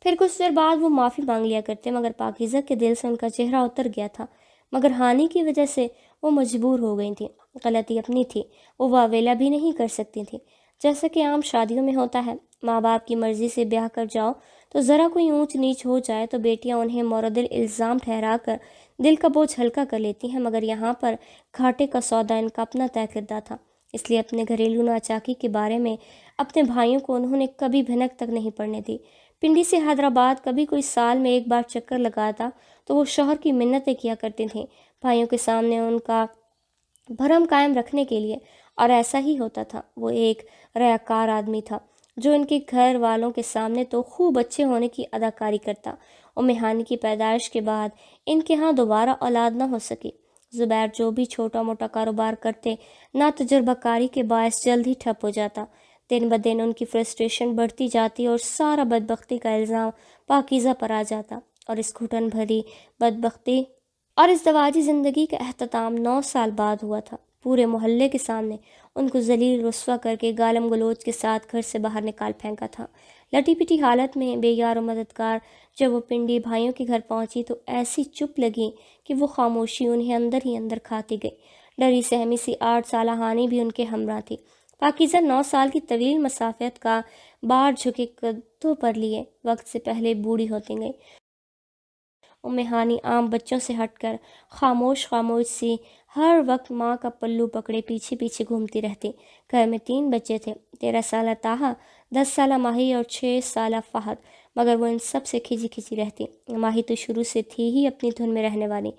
پھر کچھ دیر بعد وہ معافی مانگ لیا کرتے، مگر پاکیزہ کے دل سے ان کا چہرہ اتر گیا تھا۔ مگر ہانی کی وجہ سے وہ مجبور ہو گئی تھیں۔ غلطی اپنی تھی، وہ واویلا بھی نہیں کر سکتی تھیں۔ جیسا کہ عام شادیوں میں ہوتا ہے، ماں باپ کی مرضی سے بیاہ کر جاؤ تو ذرا کوئی اونچ نیچ ہو جائے تو بیٹیاں انہیں مورد الزام ٹھہرا کر دل کا بوجھ ہلکا کر لیتی ہیں، مگر یہاں پر گھاٹے کا سودا ان کا اپنا طے کردہ تھا۔ اس لیے اپنے گھریلو ناچاکی کے بارے میں اپنے بھائیوں کو انہوں نے کبھی بھنک تک نہیں پڑنے دی۔ پنڈی سے حیدرآباد کبھی کوئی سال میں ایک بار چکر لگاتا تو وہ شوہر کی منتیں کیا کرتی تھیں بھائیوں کے سامنے ان کا بھرم قائم رکھنے کے لیے، اور ایسا ہی ہوتا تھا۔ وہ ایک ریاکار آدمی تھا جو ان کے گھر والوں کے سامنے تو خوب اچھے ہونے کی اداکاری کرتا۔ ہانی کی پیدائش کے بعد ان کے ہاں دوبارہ اولاد نہ ہو سکی۔ زبیر جو بھی چھوٹا موٹا کاروبار کرتے نا تجربہ کاری کے باعث جلد ہی ٹھپ ہو جاتا۔ دن بدن ان کی فرسٹریشن بڑھتی جاتی اور سارا بدبختی کا الزام پاکیزہ پر آ جاتا، اور اس گھٹن بھری بدبختی اور اس دواجی زندگی کا اختتام 9 سال بعد ہوا تھا۔ پورے محلے کے سامنے ان کو ذلیل رسوا کر کے گالم گلوچ کے ساتھ گھر سے باہر نکال پھینکا تھا۔ لٹی پٹی حالت میں بے یار و مددگار جب وہ پنڈی بھائیوں کے گھر پہنچی تو ایسی چپ لگی کہ وہ خاموشی انہیں اندر ہی اندر کھاتی گئی۔ ڈری سہمی سی 8 سالہ ہانی بھی ان کے ہمراہ تھی۔ پاکیزہ 9 سال کی طویل مسافت کا بار جھکے قدوں پر لیے وقت سے پہلے بوڑھی ہوتی گئی۔ ہانی عام بچوں سے ہٹ کر خاموش سی ہر وقت ماں کا پلو پکڑے پیچھے پیچھے گھومتی رہتی۔ گھر میں 3 بچے تھے، 13 سالہ تاہا، 10 سالہ ماہی اور 6 سالہ فہد، مگر وہ ان سب سے کھچی کھچی رہتی۔ ماہی تو شروع سے تھی ہی اپنی دھن میں رہنے والی۔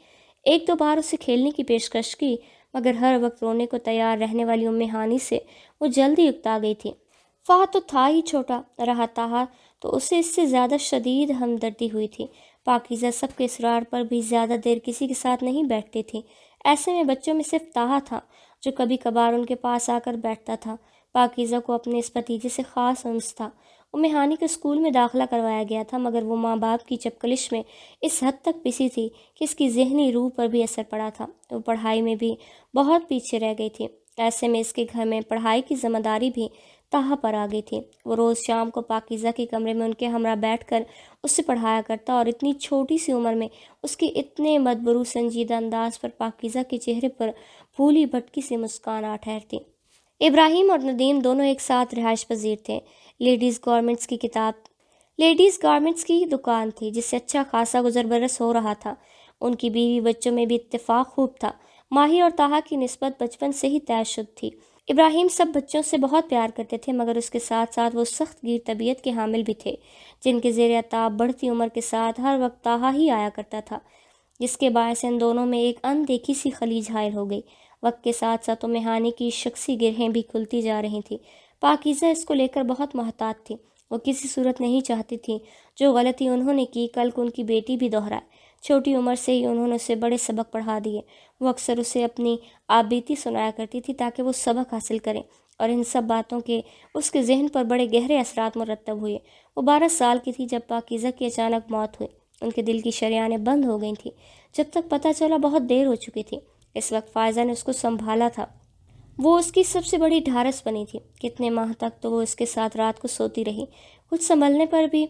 1-2 بار اسے کھیلنے کی پیشکش کی، مگر ہر وقت رونے کو تیار رہنے والی ہانی سے وہ جلدی اکتا گئی تھی۔ فہد تو تھا ہی چھوٹا، رہا تاہا تو اسے اس سے زیادہ شدید ہمدردی ہوئی تھی۔ پاکیزہ سب کے اصرار پر بھی زیادہ دیر کسی کے ساتھ نہیں بیٹھتی تھی۔ ایسے میں بچوں میں صرف تاہا تھا جو کبھی کبھار ان کے پاس آ کر بیٹھتا تھا۔ پاکیزہ کو اپنے اس بھتیجے سے خاص انس تھا۔ ہانی کو اسکول میں داخلہ کروایا گیا تھا، مگر وہ ماں باپ کی چپکلش میں اس حد تک پسی تھی کہ اس کی ذہنی روح پر بھی اثر پڑا تھا۔ وہ پڑھائی میں بھی بہت پیچھے رہ گئی تھی۔ ایسے میں اس کے گھر میں پڑھائی کی ذمہ داری بھی تاہا پر آ گئی تھی۔ وہ روز شام کو پاکیزہ کے کمرے میں ان کے ہمراہ بیٹھ کر اس سے پڑھایا کرتا، اور اتنی چھوٹی سی عمر میں اس کے اتنے مدبرو سنجیدہ انداز پر پاکیزہ کے چہرے پر پھولی بھٹکی سی مسکان آ ٹھہرتی۔ ابراہیم اور ندیم دونوں ایک ساتھ رہائش پذیر تھے۔ لیڈیز گارمنٹس کی دکان تھی جس سے اچھا خاصا گزر برس ہو رہا تھا۔ ان کی بیوی بچوں میں بھی اتفاق خوب تھا۔ ماہی اور تاہا کی نسبت بچپن سے ہی طے شد تھی۔ ابراہیم سب بچوں سے بہت پیار کرتے تھے، مگر اس کے ساتھ ساتھ وہ سخت گیر طبیعت کے حامل بھی تھے، جن کے زیر تاب بڑھتی عمر کے ساتھ ہر وقت تاہا ہی آیا کرتا تھا، جس کے باعث ان دونوں میں ایک اندیکھی سی خلیج حائل ہو گئی۔ وقت کے ساتھ ساتھ ہانی کی شخصی گرہیں بھی کھلتی جا رہی تھیں۔ پاکیزہ اس کو لے کر بہت محتاط تھی۔ وہ کسی صورت نہیں چاہتی تھی جو غلطی انہوں نے کی کل کو ان کی بیٹی بھی دہرائے۔ چھوٹی عمر سے ہی انہوں نے اسے بڑے سبق پڑھا دیے۔ وہ اکثر اسے اپنی آپ بیتی سنایا کرتی تھی تاکہ وہ سبق حاصل کرے، اور ان سب باتوں کے اس کے ذہن پر بڑے گہرے اثرات مرتب ہوئے۔ وہ 12 سال کی تھی جب پاکیزہ کی اچانک موت ہوئی۔ ان کے دل کی شریانیں بند ہو گئی تھیں۔ جب تک پتہ چلا بہت دیر ہو چکی تھی۔ اس وقت فائزہ نے اس کو سنبھالا تھا۔ وہ اس کی سب سے بڑی ڈھارس بنی تھی۔ کتنے ماہ تک تو وہ اس کے ساتھ رات کو سوتی رہی۔ کچھ سنبھلنے پر بھی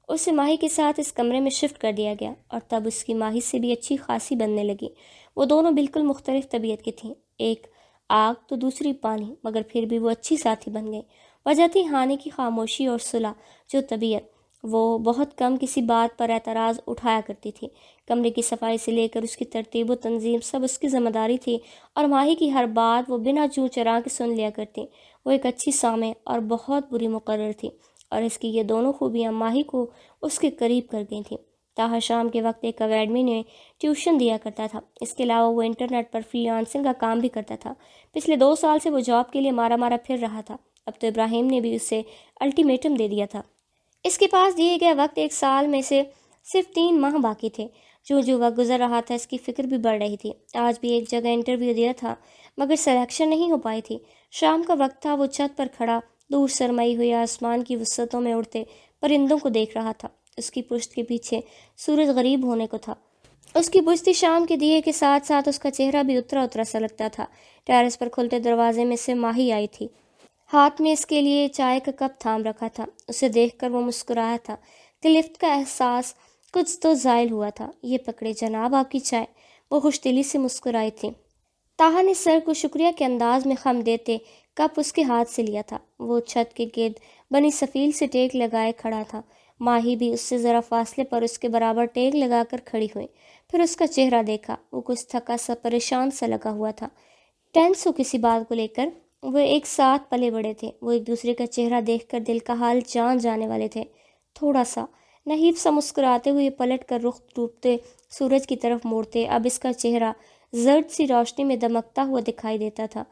اسے ماہی کے ساتھ اس کمرے میں شفٹ کر دیا گیا، اور تب اس کی ماہی سے بھی اچھی خاصی بننے لگی۔ وہ دونوں بالکل مختلف طبیعت کی تھیں، ایک آگ تو دوسری پانی، مگر پھر بھی وہ اچھی ساتھی بن گئی۔ وجہ تھی ہانی کی خاموشی اور صلح جو طبیعت۔ وہ بہت کم کسی بات پر اعتراض اٹھایا کرتی تھی۔ کمرے کی صفائی سے لے کر اس کی ترتیب و تنظیم سب اس کی ذمہ داری تھی، اور ماہی کی ہر بات وہ بنا چوں چرا کے سن لیا کرتی۔ وہ ایک اچھی سامع اور بہت بری مقرر تھی، اور اس کی یہ دونوں خوبیاں ماہی کو اس کے قریب کر گئی تھیں۔ تاہا شام کے وقت ایک اکیڈمی میں ٹیوشن دیا کرتا تھا۔ اس کے علاوہ وہ انٹرنیٹ پر فری لانسنگ کا کام بھی کرتا تھا۔ پچھلے 2 سال سے وہ جاب کے لیے مارا پھر رہا تھا۔ اب تو ابراہیم نے بھی اسے الٹیمیٹم دے دیا تھا۔ اس کے پاس دیے گئے وقت 1 سال میں سے صرف 3 ماہ باقی تھے۔ جو وقت گزر رہا تھا اس کی فکر بھی بڑھ رہی تھی۔ آج بھی ایک جگہ انٹرویو دیا تھا، مگر سلیکشن نہیں ہو پائی تھی۔ شام کا وقت تھا۔ وہ چھت پر کھڑا دور سرمئی ہوئی آسمان کی وسعتوں میں اڑتے پرندوں کو دیکھ رہا تھا۔ اس کی پشت کے پیچھے سورج غریب ہونے کو تھا۔ اس کی بجھتی شام کے دیے کے ساتھ ساتھ اس کا چہرہ بھی اترا سا لگتا تھا۔ ٹیرس پر کھلتے دروازے میں سے ماہی آئی تھی۔ ہاتھ میں اس کے لیے چائے کا کپ تھام رکھا تھا۔ اسے دیکھ کر وہ مسکرایا تھا کہ لفٹ کا احساس کچھ تو زائل ہوا تھا۔ یہ پکڑے جناب آپ کی چائے۔ وہ خوش دلی سے مسکرائی تھی۔ تاہا نے سر کو شکریہ کے انداز میں خم دیتے کپ اس کے ہاتھ سے لیا تھا۔ وہ چھت کے گرد بنی سفیل سے ٹیک لگائے کھڑا تھا۔ ماہی بھی اس سے ذرا فاصلے پر اس کے برابر ٹیک لگا کر کھڑی ہوئی۔ پھر اس کا چہرہ دیکھا۔ وہ کچھ تھکا سا پریشان سا لگا ہوا تھا۔ ٹینس ہو کسی بات کو لے کر؟ وہ ایک ساتھ پلے بڑے تھے۔ وہ ایک دوسرے کا چہرہ دیکھ کر دل کا حال جان جانے والے تھے۔ تھوڑا سا نحیف سا مسکراتے ہوئے پلٹ کر رخ ڈوبتے سورج کی طرف موڑتے اب اس کا چہرہ زرد سی روشنی میں دمکتا ہوا دکھائی دیتا تھا۔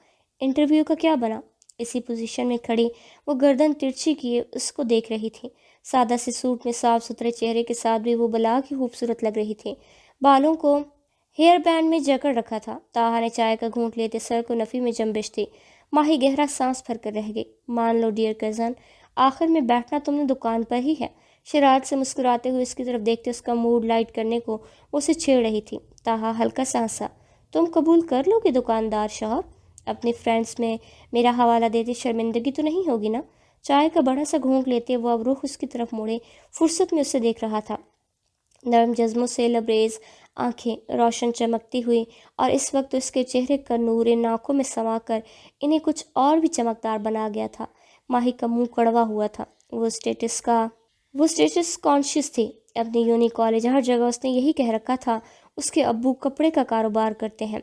انٹرویو کا کیا بنا؟ اسی پوزیشن میں کھڑی وہ گردن ترچھی کیے اس کو دیکھ رہی تھی۔ سادہ سے سوٹ میں صاف ستھرے چہرے کے ساتھ بھی وہ بلا کی خوبصورت لگ رہی تھی۔ بالوں کو ہیئر بینڈ میں جکڑ رکھا تھا۔ تاہا نے چائے کا گھونٹ لیتے سر کو نفی میں جنبش دی۔ ماہی گہرا سانس بھر کر رہ گئی۔ مان لو ڈیئر کزن، آخر میں بیٹھنا تم نے دکان پر ہی ہے۔ شرارت سے مسکراتے ہوئے اس کی طرف دیکھتے اس کا موڈ لائٹ کرنے کو وہ اسے چھیڑ رہی تھی۔ تاہا ہلکا سا ہنسا۔ تم قبول کر لو گے دکاندار شوہر؟ اپنے فرینڈس میں میرا حوالہ دیتے شرمندگی تو نہیں ہوگی نا؟ چائے کا بڑا سا گھونٹ لیتے وہ اب رخ اس کی طرف موڑے فرصت میں اسے دیکھ رہا تھا۔ نرم جزموں سے لبریز آنکھیں روشن چمکتی ہوئی، اور اس وقت اس کے چہرے کا نور ان آنکھوں میں سما کر انہیں کچھ اور بھی چمکدار بنا گیا تھا۔ ماہی کا منہ کڑوا ہوا تھا۔ وہ اسٹیٹس کانشیس تھی۔ اپنی یونی کالج ہر جگہ اس نے یہی کہہ رکھا تھا، اس کے ابو کپڑے کا کاروبار کرتے ہیں۔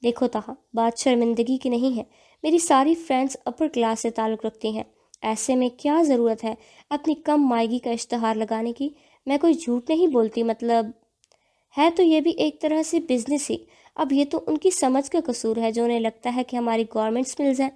دیکھو تہا، بات شرمندگی کی نہیں ہے، میری ساری فرینڈز اپر کلاس سے تعلق رکھتی ہیں، ایسے میں کیا ضرورت ہے اپنی کم مائیگی کا اشتہار لگانے کی؟ میں کوئی جھوٹ نہیں بولتی، مطلب ہے تو یہ بھی ایک طرح سے بزنس ہی۔ اب یہ تو ان کی سمجھ کا قصور ہے جو انہیں لگتا ہے کہ ہماری گورنمنٹس ملز ہیں۔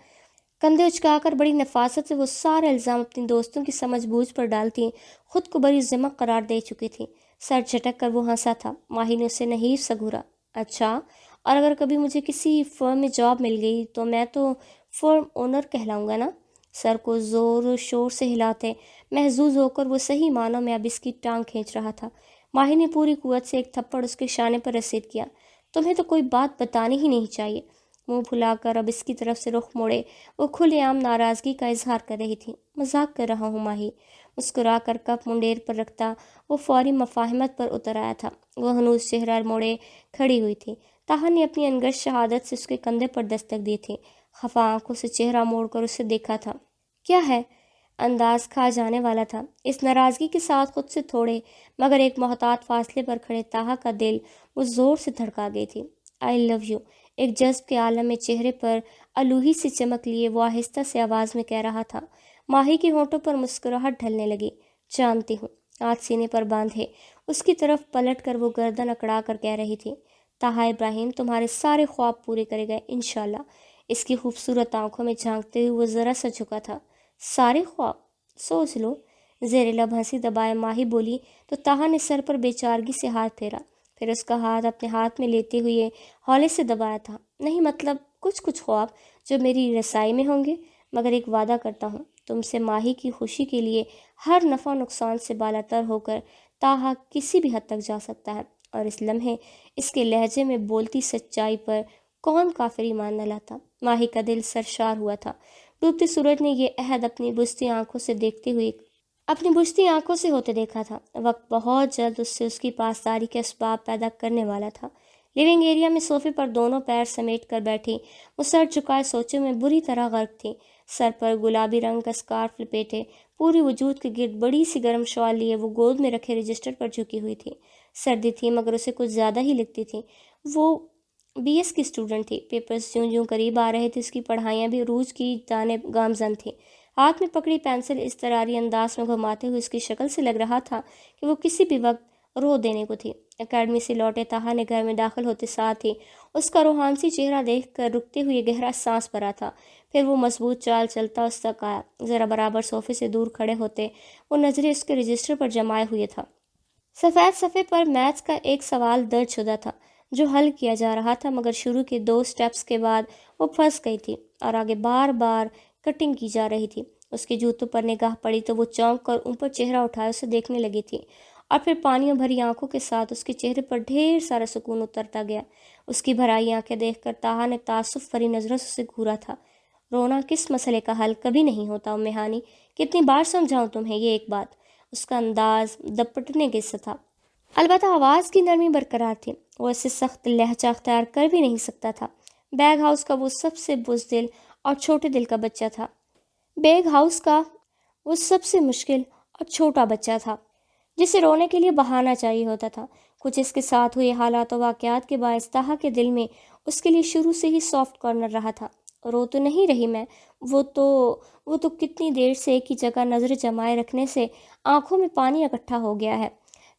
کندھے اچکا کر بڑی نفاست سے وہ سارا الزام اپنی دوستوں کی سمجھ بوجھ پر ڈالتی، خود کو بڑی ذمہ قرار دے چکی تھی۔ سر جھٹک کر وہ ہنسا تھا۔ ماہی نے اسے نحیف سا گھورا۔ اچھا، اور اگر کبھی مجھے کسی فرم میں جاب مل گئی تو میں تو فرم اونر کہلاؤں گا نا؟ سر کو زور و شور سے ہلاتے محظوظ ہو کر وہ صحیح معنوں میں اب اس کی ٹانگ کھینچ رہا تھا۔ ماہی نے پوری قوت سے ایک تھپڑ اس کے شانے پر رسید کیا۔ تمہیں تو کوئی بات بتانی ہی نہیں چاہیے۔ منہ پھلا کر اب اس کی طرف سے رخ موڑے وہ کھلے عام ناراضگی کا اظہار کر رہی تھی۔ مذاق کر رہا ہوں ماہی۔ مسکرا کر کپ منڈیر پر رکھتا وہ فوری مفاہمت پر اتر آیا تھا۔ وہ ہنوز چہرہ موڑے کھڑی ہوئی تھی۔ طاہر نے اپنی انگشت شہادت سے اس کے کندھے پر دستک دی تھی۔ خفا آنکھوں سے چہرہ موڑ کر اسے دیکھا تھا۔ کیا ہے؟ انداز کھا جانے والا تھا۔ اس ناراضگی کے ساتھ خود سے تھوڑے مگر ایک محتاط فاصلے پر کھڑے طاہا کا دل وہ زور سے دھڑکا گئی تھی۔ آئی لو یو، ایک جذب کے عالم میں چہرے پر الوہی سے چمک لیے وہ آہستہ سے آواز میں کہہ رہا تھا۔ ماہی کے ہونٹوں پر مسکراہٹ ڈھلنے لگی۔ جانتی ہوں، ہاتھ سینے پر باندھے اس کی طرف پلٹ کر وہ گردن اکڑا کر کہہ رہی تھی۔ طاہا ابراہیم تمہارے سارے خواب پورے کرے گئے انشاءاللہ۔ اس کی خوبصورت آنکھوں میں جھانکتے ہوئے وہ ذرا سا جھکا تھا۔ سارے خواب؟ سوچ لو۔ زیر لب ہنسی دبائے ماہی بولی تو طاہا نے سر پر بے چارگی سے ہاتھ پھیرا، پھر اس کا ہاتھ اپنے ہاتھ میں لیتے ہوئے ہولے سے دبایا تھا۔ نہیں، مطلب کچھ خواب جو میری رسائی میں ہوں گے، مگر ایک وعدہ کرتا ہوں تم سے، ماہی کی خوشی کے لیے ہر نفع نقصان سے بالاتر ہو کر طاہا کسی بھی حد تک جا سکتا ہے۔ اور اس لمحے اس کے لہجے میں بولتی سچائی پر کون کافر ایمان نہ لاتا؟ ماہی کا دل سرشار ہوا تھا۔ ڈوبتے سورج نے یہ عہد اپنی بجھتی آنکھوں سے ہوتے دیکھا تھا۔ وقت بہت جلد اس سے اس کی پاسداری کے اسباب پیدا کرنے والا تھا۔ لیونگ ایریا میں صوفے پر دونوں پیر سمیٹ کر بیٹھی وہ سر جھکائے سوچوں میں بری طرح غرق تھی۔ سر پر گلابی رنگ کا اسکارف لپیٹے پوری وجود کے گرد بڑی سی گرم شال لیے وہ گود میں رکھے رجسٹر پر جھکی ہوئی تھی۔ سردی تھی مگر اسے کچھ زیادہ ہی لگتی تھی۔ وہ بی ایس کی اسٹوڈنٹ تھی۔ پیپرز جوں جوں قریب آ رہے تھے اس کی پڑھائیاں بھی عروج کی جانب گامزن تھیں۔ ہاتھ میں پکڑی پینسل اضطراری انداز میں گھماتے ہوئے اس کی شکل سے لگ رہا تھا کہ وہ کسی بھی وقت رو دینے کو تھی۔ اکیڈمی سے لوٹے طاہا نے گھر میں داخل ہوتے ساتھ ہی اس کا روحانسی چہرہ دیکھ کر رکتے ہوئے گہرا سانس بھرا تھا۔ پھر وہ مضبوط چال چلتا اس تک آیا۔ ذرا برابر صوفے سے دور کھڑے ہوتے وہ نظریں اس کے رجسٹر پر جمائے ہوئے تھا۔ سفید صفحے پر میتھس کا ایک سوال درج شدہ تھا جو حل کیا جا رہا تھا، مگر شروع کے 2 سٹیپس کے بعد وہ پھنس گئی تھی اور آگے بار بار کٹنگ کی جا رہی تھی۔ اس کے جوتوں پر نگاہ پڑی تو وہ چونک کر اوپر چہرہ اٹھائے اسے دیکھنے لگی تھی، اور پھر پانیوں بھری آنکھوں کے ساتھ اس کے چہرے پر ڈھیر سارا سکون اترتا گیا۔ اس کی بھرائی آنکھیں دیکھ کر طاہا نے تعصب بھری نظروں سے اسے گھورا تھا۔ رونا کس مسئلے کا حل کبھی نہیں ہوتا ام ہانی، کتنی بار سمجھاؤں تمہیں یہ ایک بات؟ اس کا انداز دپٹنے جیسا تھا، البتہ آواز کی نرمی برقرار تھی۔ وہ اسے سخت لہجہ اختیار کر بھی نہیں سکتا تھا۔ بیگ ہاؤس کا وہ سب سے بزدل اور چھوٹے دل کا بچہ تھا۔ بیگ ہاؤس کا وہ سب سے مشکل اور چھوٹا بچہ تھا جسے رونے کے لیے بہانہ چاہیے ہوتا تھا۔ کچھ اس کے ساتھ ہوئے حالات و واقعات کے باعث طاہا کے دل میں اس کے لیے شروع سے ہی سافٹ کارنر رہا تھا۔ رو تو نہیں رہی میں، وہ تو کتنی دیر سے ایک ہی جگہ نظر جمائے رکھنے سے آنکھوں میں پانی اکٹھا ہو گیا ہے۔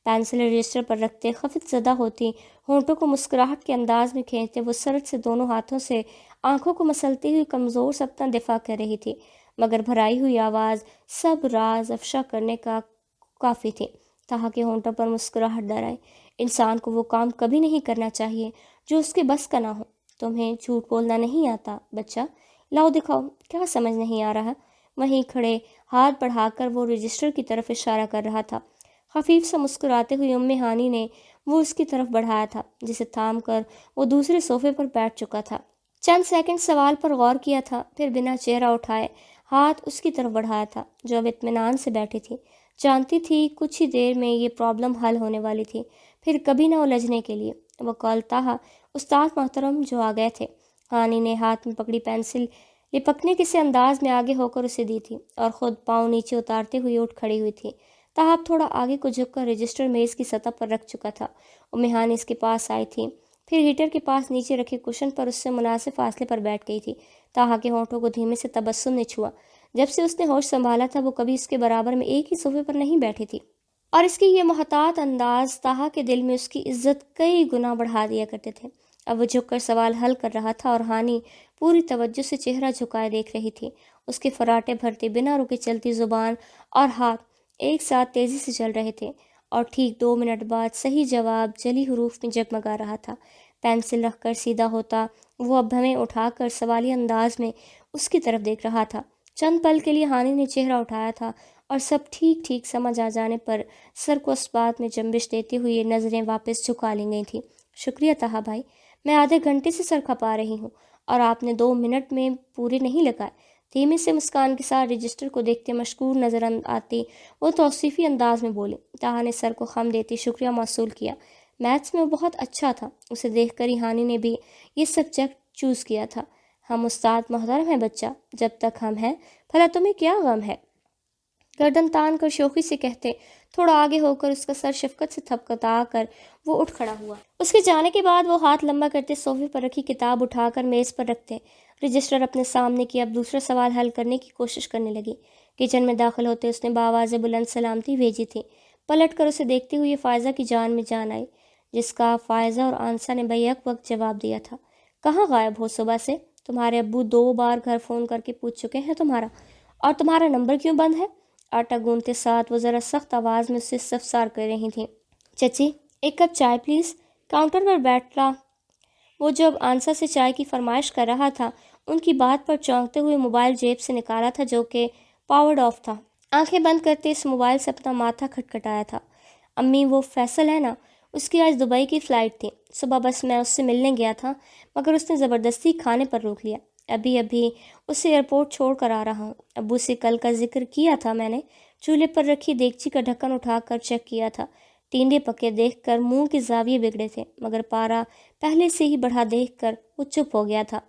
پینسل رجسٹر پر رکھتے خفت زدہ ہوتی ہونٹوں کو مسکراہٹ کے انداز میں کھینچتے وہ سرد سے دونوں ہاتھوں سے آنکھوں کو مسلتی ہوئی کمزور سا اپنا دفاع کر رہی تھی، مگر بھرائی ہوئی آواز سب راز افشا کرنے کا کافی تھی۔ طاہا کے ہونٹوں پر مسکراہٹ ڈر آئی۔ انسان کو وہ کام کبھی نہیں کرنا چاہیے جو اس کے بس کا نہ ہو۔ تمہیں جھوٹ بولنا نہیں آتا بچہ؟ لاؤ دکھاؤ، کیا سمجھ نہیں آ رہا؟ وہیں کھڑے ہاتھ بڑھا کر وہ رجسٹر کی طرف اشارہ کر رہا تھا۔ خفیف سا مسکراتے ہوئے ام ہانی نے وہ اس کی طرف بڑھایا تھا جسے تھام کر وہ دوسرے صوفے پر بیٹھ چکا تھا۔ چند سیکنڈ سوال پر غور کیا تھا، پھر بنا چہرہ اٹھائے ہاتھ اس کی طرف بڑھایا تھا جو اب اطمینان سے بیٹھی تھی۔ جانتی تھی کچھ ہی دیر میں یہ پرابلم حل ہونے والی تھی، پھر کبھی نہ الجھنے کے لیے۔ وہ کال تاہا استاد محترم جو آ گئے تھے۔ ہانی نے ہاتھ میں پکڑی پینسل لپکنے کسی انداز میں آگے ہو کر اسے دی تھی اور خود پاؤں نیچے اتارتے ہوئے اٹھ کھڑی ہوئی تھی۔ تاہا اب تھوڑا آگے کو جھک کر رجسٹر میز کی سطح پر رکھ چکا تھا۔ ہانی اس کے پاس آئی تھی، پھر ہیٹر کے پاس نیچے رکھے کشن پر اس سے مناسب فاصلے پر بیٹھ گئی تھی۔ تاہا کے ہونٹوں کو دھیمے سے تبسم نے چھوا۔ جب سے اس نے ہوش سنبھالا تھا وہ کبھی اس کے برابر میں ایک ہی صوفے پر نہیں بیٹھی تھی، اور اس کی یہ محتاط انداز تاہا کے دل میں اس کی عزت کئی گنا بڑھا دیا کرتے تھے۔ اب وہ جھک کر سوال حل کر رہا تھا اور ہانی پوری توجہ سے چہرہ جھکائے دیکھ رہی تھی۔ اس کے فراٹے بھرتے بنا رکے چلتی زبان اور ہاتھ ایک ساتھ تیزی سے چل رہے تھے، اور ٹھیک 2 منٹ بعد صحیح جواب جلی حروف میں جگمگا رہا تھا۔ پینسل رکھ کر سیدھا ہوتا وہ اب ہمیں اٹھا کر سوالی انداز میں اس کی طرف دیکھ رہا تھا۔ چند پل کے لیے ہانی نے چہرہ اٹھایا تھا اور سب ٹھیک ٹھیک سمجھ آ جانے پر سر کو اس بات میں جنبش دیتے ہوئے نظریں واپس جھکا لی گئی تھیں۔ شکریہ تاہا بھائی، میں آدھے گھنٹے سے سر کھپا رہی ہوں اور آپ نے 2 منٹ میں پورے نہیں لگائے۔ دھیمے سے مسکان کے ساتھ رجسٹر کو دیکھتے مشکور نظر آتی وہ توصیفی انداز میں بولی۔ تاہا نے سر کو خم دیتی شکریہ موصول کیا۔ میتھس میں وہ بہت اچھا تھا، اسے دیکھ کر ہی ہانی نے بھی یہ سبجیکٹ چوز کیا تھا۔ ہم استاد محترم ہیں بچہ، جب تک ہم ہیں بھلا تمہیں کیا غم ہے؟ گردن تان کر شوخی سے کہتے تھوڑا آگے ہو کر اس کا سر شفقت سے تھپکتا کر وہ اٹھ کھڑا ہوا۔ اس کے جانے کے بعد وہ ہاتھ لمبا کرتے صوفے پر رکھی کتاب اٹھا کر میز پر رکھتے، رجسٹر اپنے سامنے کی اب دوسرا سوال حل کرنے کی کوشش کرنے لگی۔ کچن میں داخل ہوتے اس نے بآواز بلند سلامتی بھیجی تھی۔ پلٹ کر اسے دیکھتے ہوئے فائزہ کی جان میں جان آئی، جس کا فائزہ اور آنسا نے بیک وقت جواب دیا تھا۔ کہاں غائب ہو صبح سے؟ تمہارے ابو 2 بار گھر فون کر کے پوچھ چکے ہیں تمہارا، اور تمہارا نمبر کیوں بند ہے؟ آٹا گوندتے ساتھ وہ ذرا سخت آواز میں اس سے استفسار کر رہی تھیں۔ چچی 1 کپ چائے پلیز۔ کاؤنٹر پر بیٹھا وہ جو اب آنسا سے چائے کی فرمائش کر رہا تھا، ان کی بات پر چونکتے ہوئے موبائل جیب سے نکالا تھا جو کہ پاورڈ آف تھا۔ آنکھیں بند کرتے اس موبائل سے اپنا ماتھا کھٹکھٹایا تھا۔ امی وہ فیصل ہے نا، اس کی آج دبئی کی فلائٹ تھی۔ صبح بس میں اس سے ملنے گیا تھا مگر اس نے زبردستی کھانے پر روک لیا۔ ابھی اسے ایئرپورٹ چھوڑ کر آ رہا ہوں۔ ابو سے کل کا ذکر کیا تھا میں نے۔ چولہے پر رکھی دیگچی کا ڈھکن اٹھا کر چیک کیا تھا۔ ٹینڈے پکے دیکھ کر منہ کے زاویے بگڑے تھے مگر پارا پہلے سے ہی بڑھا دیکھ کر وہ چپ ہو گیا تھا۔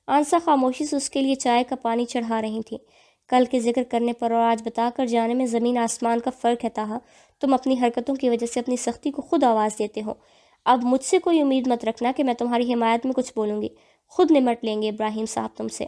آنسا خاموشی سے اس کے لیے چائے کا پانی چڑھا رہی تھی۔ کل کے ذکر کرنے پر اور آج بتا کر جانے میں زمین آسمان کا فرق ہے تاہا۔ تم اپنی حرکتوں کی وجہ سے اپنی سختی کو خود آواز دیتے ہو۔ اب مجھ سے کوئی امید مت رکھنا کہ میں تمہاری حمایت میں کچھ بولوں گی، خود نمٹ لیں گے ابراہیم صاحب تم سے۔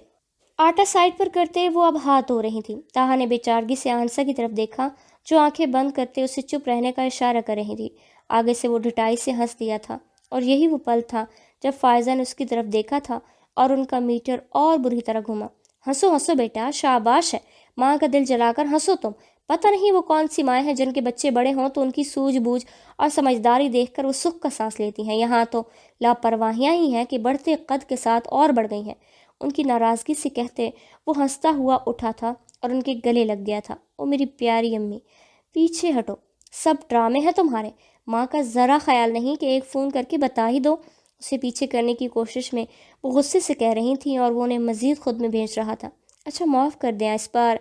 آٹا سائڈ پر کرتے وہ اب ہاتھ دھو رہی تھی۔ تاہا نے بے چارگی سے آنسا کی طرف دیکھا جو آنکھیں بند کرتے اسے چپ رہنے کا اشارہ کر رہی تھی۔ آگے سے وہ ڈھٹائی سے ہنس دیا تھا، اور یہی وہ پل تھا جب فائزہ نے اس کی طرف دیکھا تھا اور ان کا میٹر اور بری طرح گھوما۔ ہنسو ہنسو بیٹا، شاباش ہے، ماں کا دل جلا کر ہنسو تم۔ پتہ نہیں وہ کون سی مائیں ہیں جن کے بچے بڑے ہوں تو ان کی سوجھ بوجھ اور سمجھداری دیکھ کر وہ سکھ کا سانس لیتی ہیں، یہاں تو لاپرواہیاں ہی ہیں کہ بڑھتے قد کے ساتھ اور بڑھ گئی ہیں۔ ان کی ناراضگی سے کہتے وہ ہنستا ہوا اٹھا تھا اور ان کے گلے لگ گیا تھا۔ او میری پیاری امی، پیچھے ہٹو، سب ڈرامے ہیں تمہارے۔ ماں کا ذرا خیال نہیں کہ ایک فون کر کے بتا ہی دو؟ اسے پیچھے کرنے کی کوشش میں وہ غصے سے کہہ رہی تھیں اور وہ انہیں مزید خود میں بھیج رہا تھا۔ اچھا معاف کر دیں، اس بار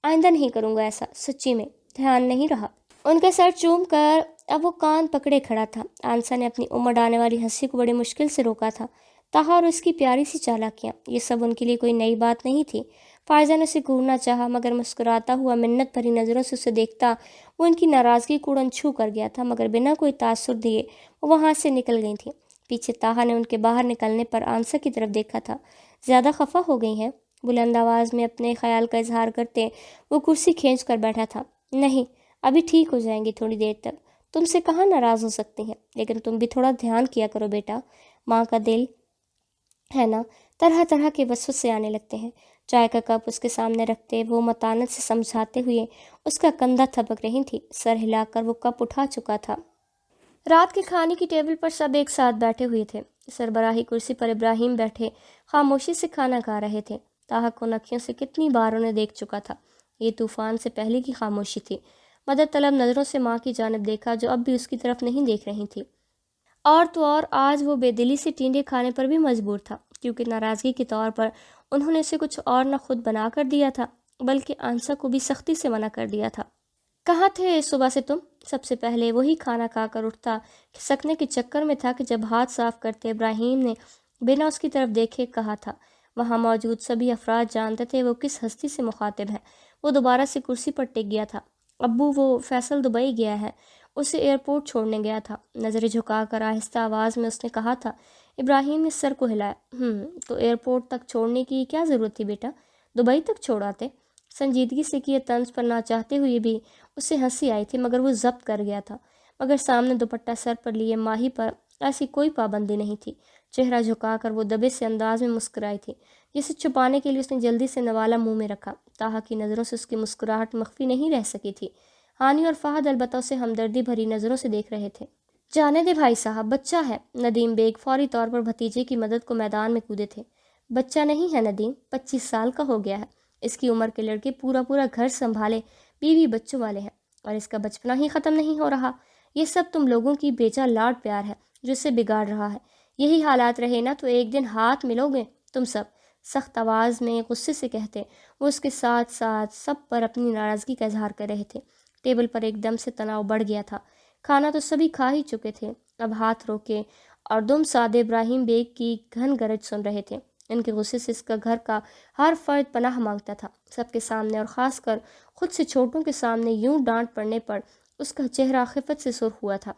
آئندہ نہیں کروں گا ایسا، سچی میں دھیان نہیں رہا۔ ان کا سر چوم کر اب وہ کان پکڑے کھڑا تھا۔ آنسا نے اپنی امڑ آنے والی ہنسی کو بڑی مشکل سے روکا تھا۔ تاہا اور اس کی پیاری سی چالاکیاں، یہ سب ان کے لیے کوئی نئی بات نہیں تھی۔ فائزہ نے اسے گھورنا چاہا مگر مسکراتا ہوا منت بھری نظروں سے اسے دیکھتا وہ ان کی ناراضگی کو اڑن چھو کر گیا تھا مگر بنا کوئی تاثر دیے وہ وہاں سے نکل گئی تھیں۔ پیچھے تاہا نے ان کے باہر نکلنے پر آنسا کی طرف دیکھا تھا۔ زیادہ خفا ہو گئی ہیں؟ بلند آواز میں اپنے خیال کا اظہار کرتے وہ کرسی کھینچ کر بیٹھا تھا۔ نہیں، ابھی ٹھیک ہو جائیں گی تھوڑی دیر تک، تم سے کہاں ناراض ہو سکتی ہیں، لیکن تم بھی تھوڑا دھیان کیا کرو بیٹا، ماں کا دل ہے نا، طرح طرح کے وسوسے آنے لگتے ہیں۔ چائے کا کپ اس کے سامنے رکھتے وہ متانت سے سمجھاتے ہوئے اس کا کندھا تھپک رہی تھی۔ سر ہلا کر وہ کپ اٹھا چکا تھا۔ رات کے کھانے کی ٹیبل پر سب ایک ساتھ بیٹھے ہوئے تھے۔ سربراہی کرسی پر ابراہیم بیٹھے خاموشی سے کھانا کھا رہے تھے۔ تاہا کو اکھیوں سے کتنی بار انہیں دیکھ چکا تھا۔ یہ طوفان سے پہلے کی خاموشی تھی۔ مدد طلب نظروں سے ماں کی جانب دیکھا جو اب بھی اس کی طرف نہیں دیکھ رہی تھی، اور تو اور آج وہ بے دلی سے ٹینڈے کھانے پر بھی مجبور تھا کیونکہ ناراضگی کے طور پر انہوں نے اسے کچھ اور نہ خود بنا کر دیا تھا بلکہ انسا کو بھی سختی سے منع کر دیا تھا۔ کہاں تھے صبح سے تم؟ سب سے پہلے وہی کھانا کھا کر اٹھتا سکنے کے چکر میں تھا کہ جب ہاتھ صاف کرتے ابراہیم نے بنا اس کی طرف دیکھے کہا تھا۔ وہاں موجود سبھی افراد جانتے تھے وہ کس ہستی سے مخاطب ہے۔ وہ دوبارہ سے کرسی پر ٹک گیا تھا۔ ابو، وہ فیصل دبئی گیا ہے، اسے ایئرپورٹ چھوڑنے گیا تھا، نظریں جھکا کر آہستہ آواز میں اس نے کہا تھا۔ ابراہیم نے سر کو ہلایا۔ تو ایئرپورٹ تک چھوڑنے کی کیا ضرورت تھی بیٹا؟ دبئی تک چھوڑاتے۔ سنجیدگی سے کیے طنز پر نہ چاہتے ہوئے بھی اسے ہنسی آئی تھی مگر وہ ضبط کر گیا تھا۔ مگر سامنے دوپٹہ سر پر لیے ماہی پر ایسی کوئی پابندی نہیں تھی۔ چہرہ جھکا کر وہ دبے سے انداز میں مسکرائی تھی جسے چھپانے کے لیے اس نے جلدی سے نوالا منہ میں رکھا۔ طاہا کی نظروں سے اس کی مسکراہٹ مخفی نہیں رہ سکی تھی۔ ہانی اور فہد البتہ اسے ہمدردی بھری نظروں سے دیکھ رہے تھے۔ جانے دے بھائی صاحب، بچہ ہے۔ ندیم بیگ فوری طور پر بھتیجے کی مدد کو میدان میں کودے تھے۔ بچہ نہیں ہے ندیم، 25 سال کا ہو گیا ہے۔ اس کی عمر کے لڑکے پورا گھر سنبھالے بیوی بچوں والے ہیں اور اس کا بچپنا ہی ختم نہیں ہو رہا۔ یہ سب تم لوگوں کی بیجا لاڈ پیار ہے جو اسے بگاڑ رہا ہے۔ یہی حالات رہے نا تو ایک دن ہاتھ ملو گے تم سب، سخت آواز میں غصے سے کہتے وہ اس کے ساتھ ساتھ سب پر اپنی ناراضگی کا اظہار کر رہے تھے۔ ٹیبل پر ایک دم سے تناؤ بڑھ گیا تھا۔ کھانا تو سبھی کھا ہی چکے تھے، اب ہاتھ روکے اور دم سادے ابراہیم بیگ کی گھن گرج سن رہے تھے۔ ان کے غصے سے اس کا گھر کا ہر فرد پناہ مانگتا تھا۔ سب کے سامنے اور خاص کر خود سے چھوٹوں کے سامنے یوں ڈانٹ پڑنے پر اس کا چہرہ خفت سے سرخ ہوا تھا۔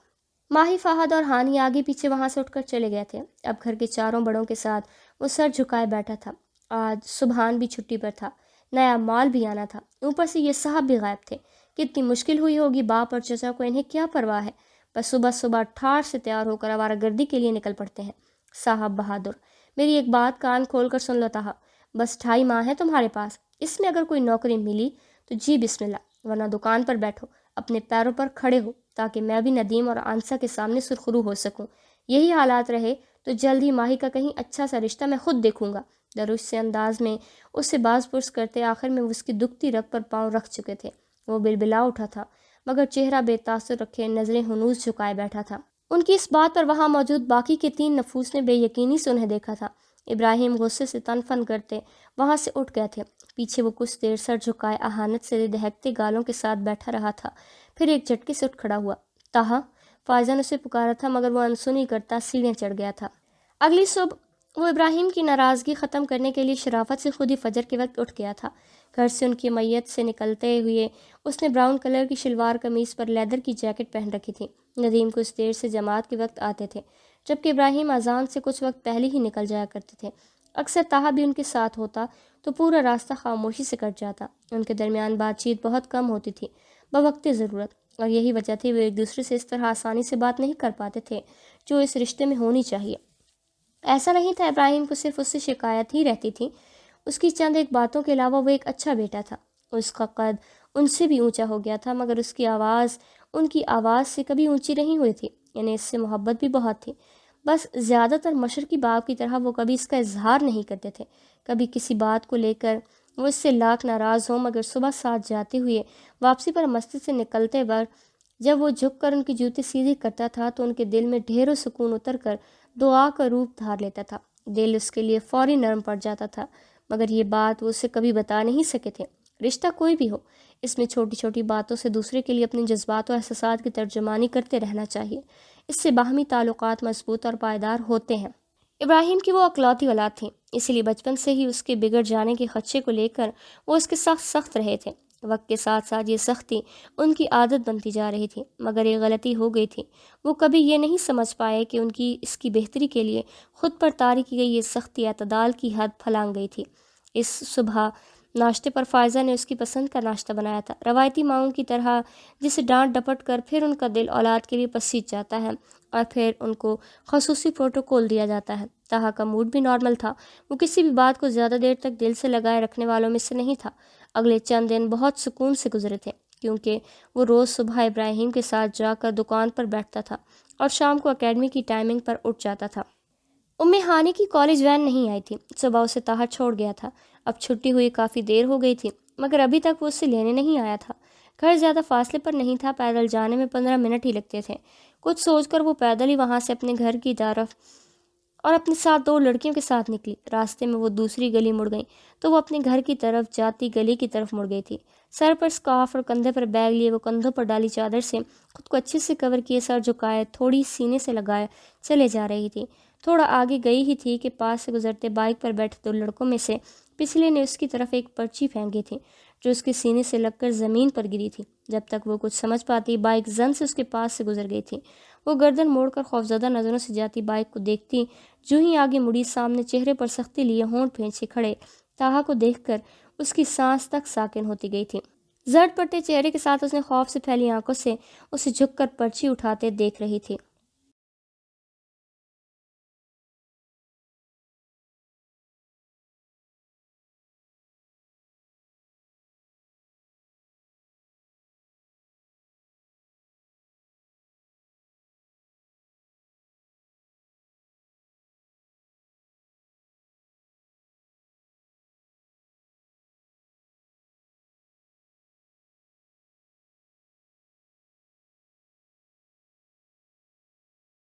ماہی، فہد اور ہانی آگے پیچھے وہاں سے اٹھ کر چلے گئے تھے۔ اب گھر کے چاروں بڑوں کے ساتھ وہ سر جھکائے بیٹھا تھا۔ آج سبحان بھی چھٹی پر تھا، نیا مال بھی آنا تھا، اوپر سے یہ صاحب بھی غائب تھے۔ کتنی مشکل ہوئی ہوگی باپ اور چچا کو، انہیں کیا پرواہ ہے، بس صبح ٹھاڑ سے تیار ہو کر آوارہ گردی کے لیے نکل پڑتے ہیں۔ صاحب بہادر، میری ایک بات کان کھول کر سن لو تاہا، بس 2.5 ماہ ہے تمہارے پاس، اس میں اگر کوئی نوکری ملی تو جی بسم اللہ، ورنہ دکان پر بیٹھو، اپنے پیروں پر کھڑے ہو تاکہ میں بھی ندیم اور انسا کے سامنے سرخرو ہو سکوں۔ یہی حالات رہے تو جلد ہی ماہی کا کہیں اچھا سا رشتہ میں خود دیکھوں گا۔ دروش سے انداز میں اس سے باز پرس کرتے آخر میں وہ اس کی دکھتی رگ پر پاؤں رکھ چکے تھے۔ وہ بلبلا اٹھا تھا مگر چہرہ بے تاثر رکھے نظریں ہنوز جھکائے بیٹھا تھا۔ ان کی اس بات پر وہاں موجود باقی کے 3 نفوس نے بے یقینی سے انہیں دیکھا تھا۔ ابراہیم غصے سے تن فن کرتے وہاں سے اٹھ گئے تھے۔ پیچھے وہ کچھ دیر سر جھکائے اہانت سے دہکتے گالوں کے ساتھ بیٹھا رہا تھا، پھر ایک جھٹکے سے اٹھ کھڑا ہوا۔ تاہا، فائزہ نے اسے پکارا تھا مگر وہ انسنی کرتا سیڑھیاں چڑھ گیا تھا۔ اگلی صبح وہ ابراہیم کی ناراضگی ختم کرنے کے لیے شرافت سے خود ہی فجر کے وقت اٹھ گیا تھا۔ گھر سے ان کی میت سے نکلتے ہوئے اس نے براؤن کلر کی شلوار قمیص پر لیدر کی جیکٹ پہن رکھی تھی۔ ندیم کو اس دیر سے جماعت کے وقت آتے تھے جبکہ ابراہیم اذان سے کچھ وقت پہلے ہی نکل جایا کرتے تھے۔ اکثر طاہا بھی ان کے ساتھ ہوتا تو پورا راستہ خاموشی سے کٹ جاتا۔ ان کے درمیان بات چیت بہت کم ہوتی تھی بوقت ضرورت، اور یہی وجہ تھی وہ ایک دوسرے سے اس طرح آسانی سے بات نہیں کر پاتے تھے جو اس رشتے میں ہونی چاہیے۔ ایسا نہیں تھا ابراہیم کو صرف اس سے شکایت ہی رہتی تھی، اس کی چند ایک باتوں کے علاوہ وہ ایک اچھا بیٹا تھا۔ اس کا قد ان سے بھی اونچا ہو گیا تھا مگر اس کی آواز ان کی آواز سے کبھی اونچی نہیں ہوئی تھی۔ انہیں اس سے محبت بھی بہت تھی، بس زیادہ تر مشرقی باپ کی طرح وہ کبھی اس کا اظہار نہیں کرتے تھے۔ کبھی کسی بات کو لے کر وہ اس سے لاکھ ناراض ہوں مگر صبح ساتھ جاتے ہوئے واپسی پر مسجد سے نکلتے وقت جب وہ جھک کر ان کی جوتی سیدھی کرتا تھا تو ان کے دل میں ڈھیروں سکون اتر کر دعا کا روپ دھار لیتا تھا۔ دل اس کے لیے فوری نرم پڑ جاتا تھا مگر یہ بات وہ اسے کبھی بتا نہیں سکے تھے۔ رشتہ کوئی بھی ہو، اس میں چھوٹی چھوٹی باتوں سے دوسرے کے لیے اپنے جذبات و احساسات کی ترجمانی کرتے رہنا چاہیے، اس سے باہمی تعلقات مضبوط اور پائیدار ہوتے ہیں۔ ابراہیم کی وہ اکلوتی اولاد تھی، اسی لیے بچپن سے ہی اس کے بگڑ جانے کے خدشے کو لے کر وہ اس کے ساتھ سخت رہے تھے۔ وقت کے ساتھ ساتھ یہ سختی ان کی عادت بنتی جا رہی تھی مگر ایک غلطی ہو گئی تھی، وہ کبھی یہ نہیں سمجھ پائے کہ ان کی اس کی بہتری کے لیے خود پر طاری کی گئی یہ سختی اعتدال کی حد پھلانگ گئی تھی۔ اس صبح ناشتے پر فائزہ نے اس کی پسند کا ناشتہ بنایا تھا، روایتی ماؤں کی طرح جسے ڈانٹ ڈپٹ کر پھر ان کا دل اولاد کے لیے پسیج جاتا ہے اور پھر ان کو خصوصی پروٹوکول دیا جاتا ہے۔ طاہا کا موڈ بھی نارمل تھا، وہ کسی بھی بات کو زیادہ دیر تک دل سے لگائے رکھنے والوں میں سے نہیں تھا۔ اگلے چند دن بہت سکون سے گزرے تھے کیونکہ وہ روز صبح ابراہیم کے ساتھ جا کر دکان پر بیٹھتا تھا اور شام کو اکیڈمی کی ٹائمنگ پر اٹھ جاتا تھا۔ ہانی کی کالج وین نہیں آئی تھی، صبح اسے طاہا چھوڑ گیا تھا۔ اب چھٹی ہوئی کافی دیر ہو گئی تھی مگر ابھی تک وہ اسے لینے نہیں آیا تھا۔ گھر زیادہ فاصلے پر نہیں تھا، پیدل جانے میں 15 منٹ ہی لگتے تھے۔ کچھ سوچ کر وہ پیدل ہی وہاں سے اپنے گھر کی طرف اور اپنے ساتھ 2 لڑکیوں کے ساتھ نکلی۔ راستے میں وہ دوسری گلی مڑ گئیں تو وہ اپنے گھر کی طرف جاتی گلی کی طرف مڑ گئی تھی۔ سر پر اسکارف اور کندھے پر بیگ لیے وہ کندھوں پر ڈالی چادر سے خود کو اچھے سے کور کیے سر جھکائے تھوڑی سینے سے لگائے چلے جا رہی تھی۔ تھوڑا آگے گئی ہی تھی کہ پاس سے گزرتے بائک پر بیٹھے 2 لڑکوں میں سے پچھلے نے اس کی طرف ایک پرچی پھینکی تھی جو اس کے سینے سے لگ کر زمین پر گری تھی۔ جب تک وہ کچھ سمجھ پاتی بائک زن سے اس کے پاس سے گزر گئی تھی۔ وہ گردن موڑ کر خوفزدہ نظروں سے جاتی بائک کو دیکھتی، جو ہی آگے مڑی سامنے چہرے پر سختی لیے ہونٹ پھینچے کھڑے طاہا کو دیکھ کر اس کی سانس تک ساکن ہوتی گئی تھی۔ زرد پٹے چہرے کے ساتھ اس نے خوف سے پھیلی آنکھوں سے اسے جھک کر پرچی اٹھاتے دیکھ رہی تھی۔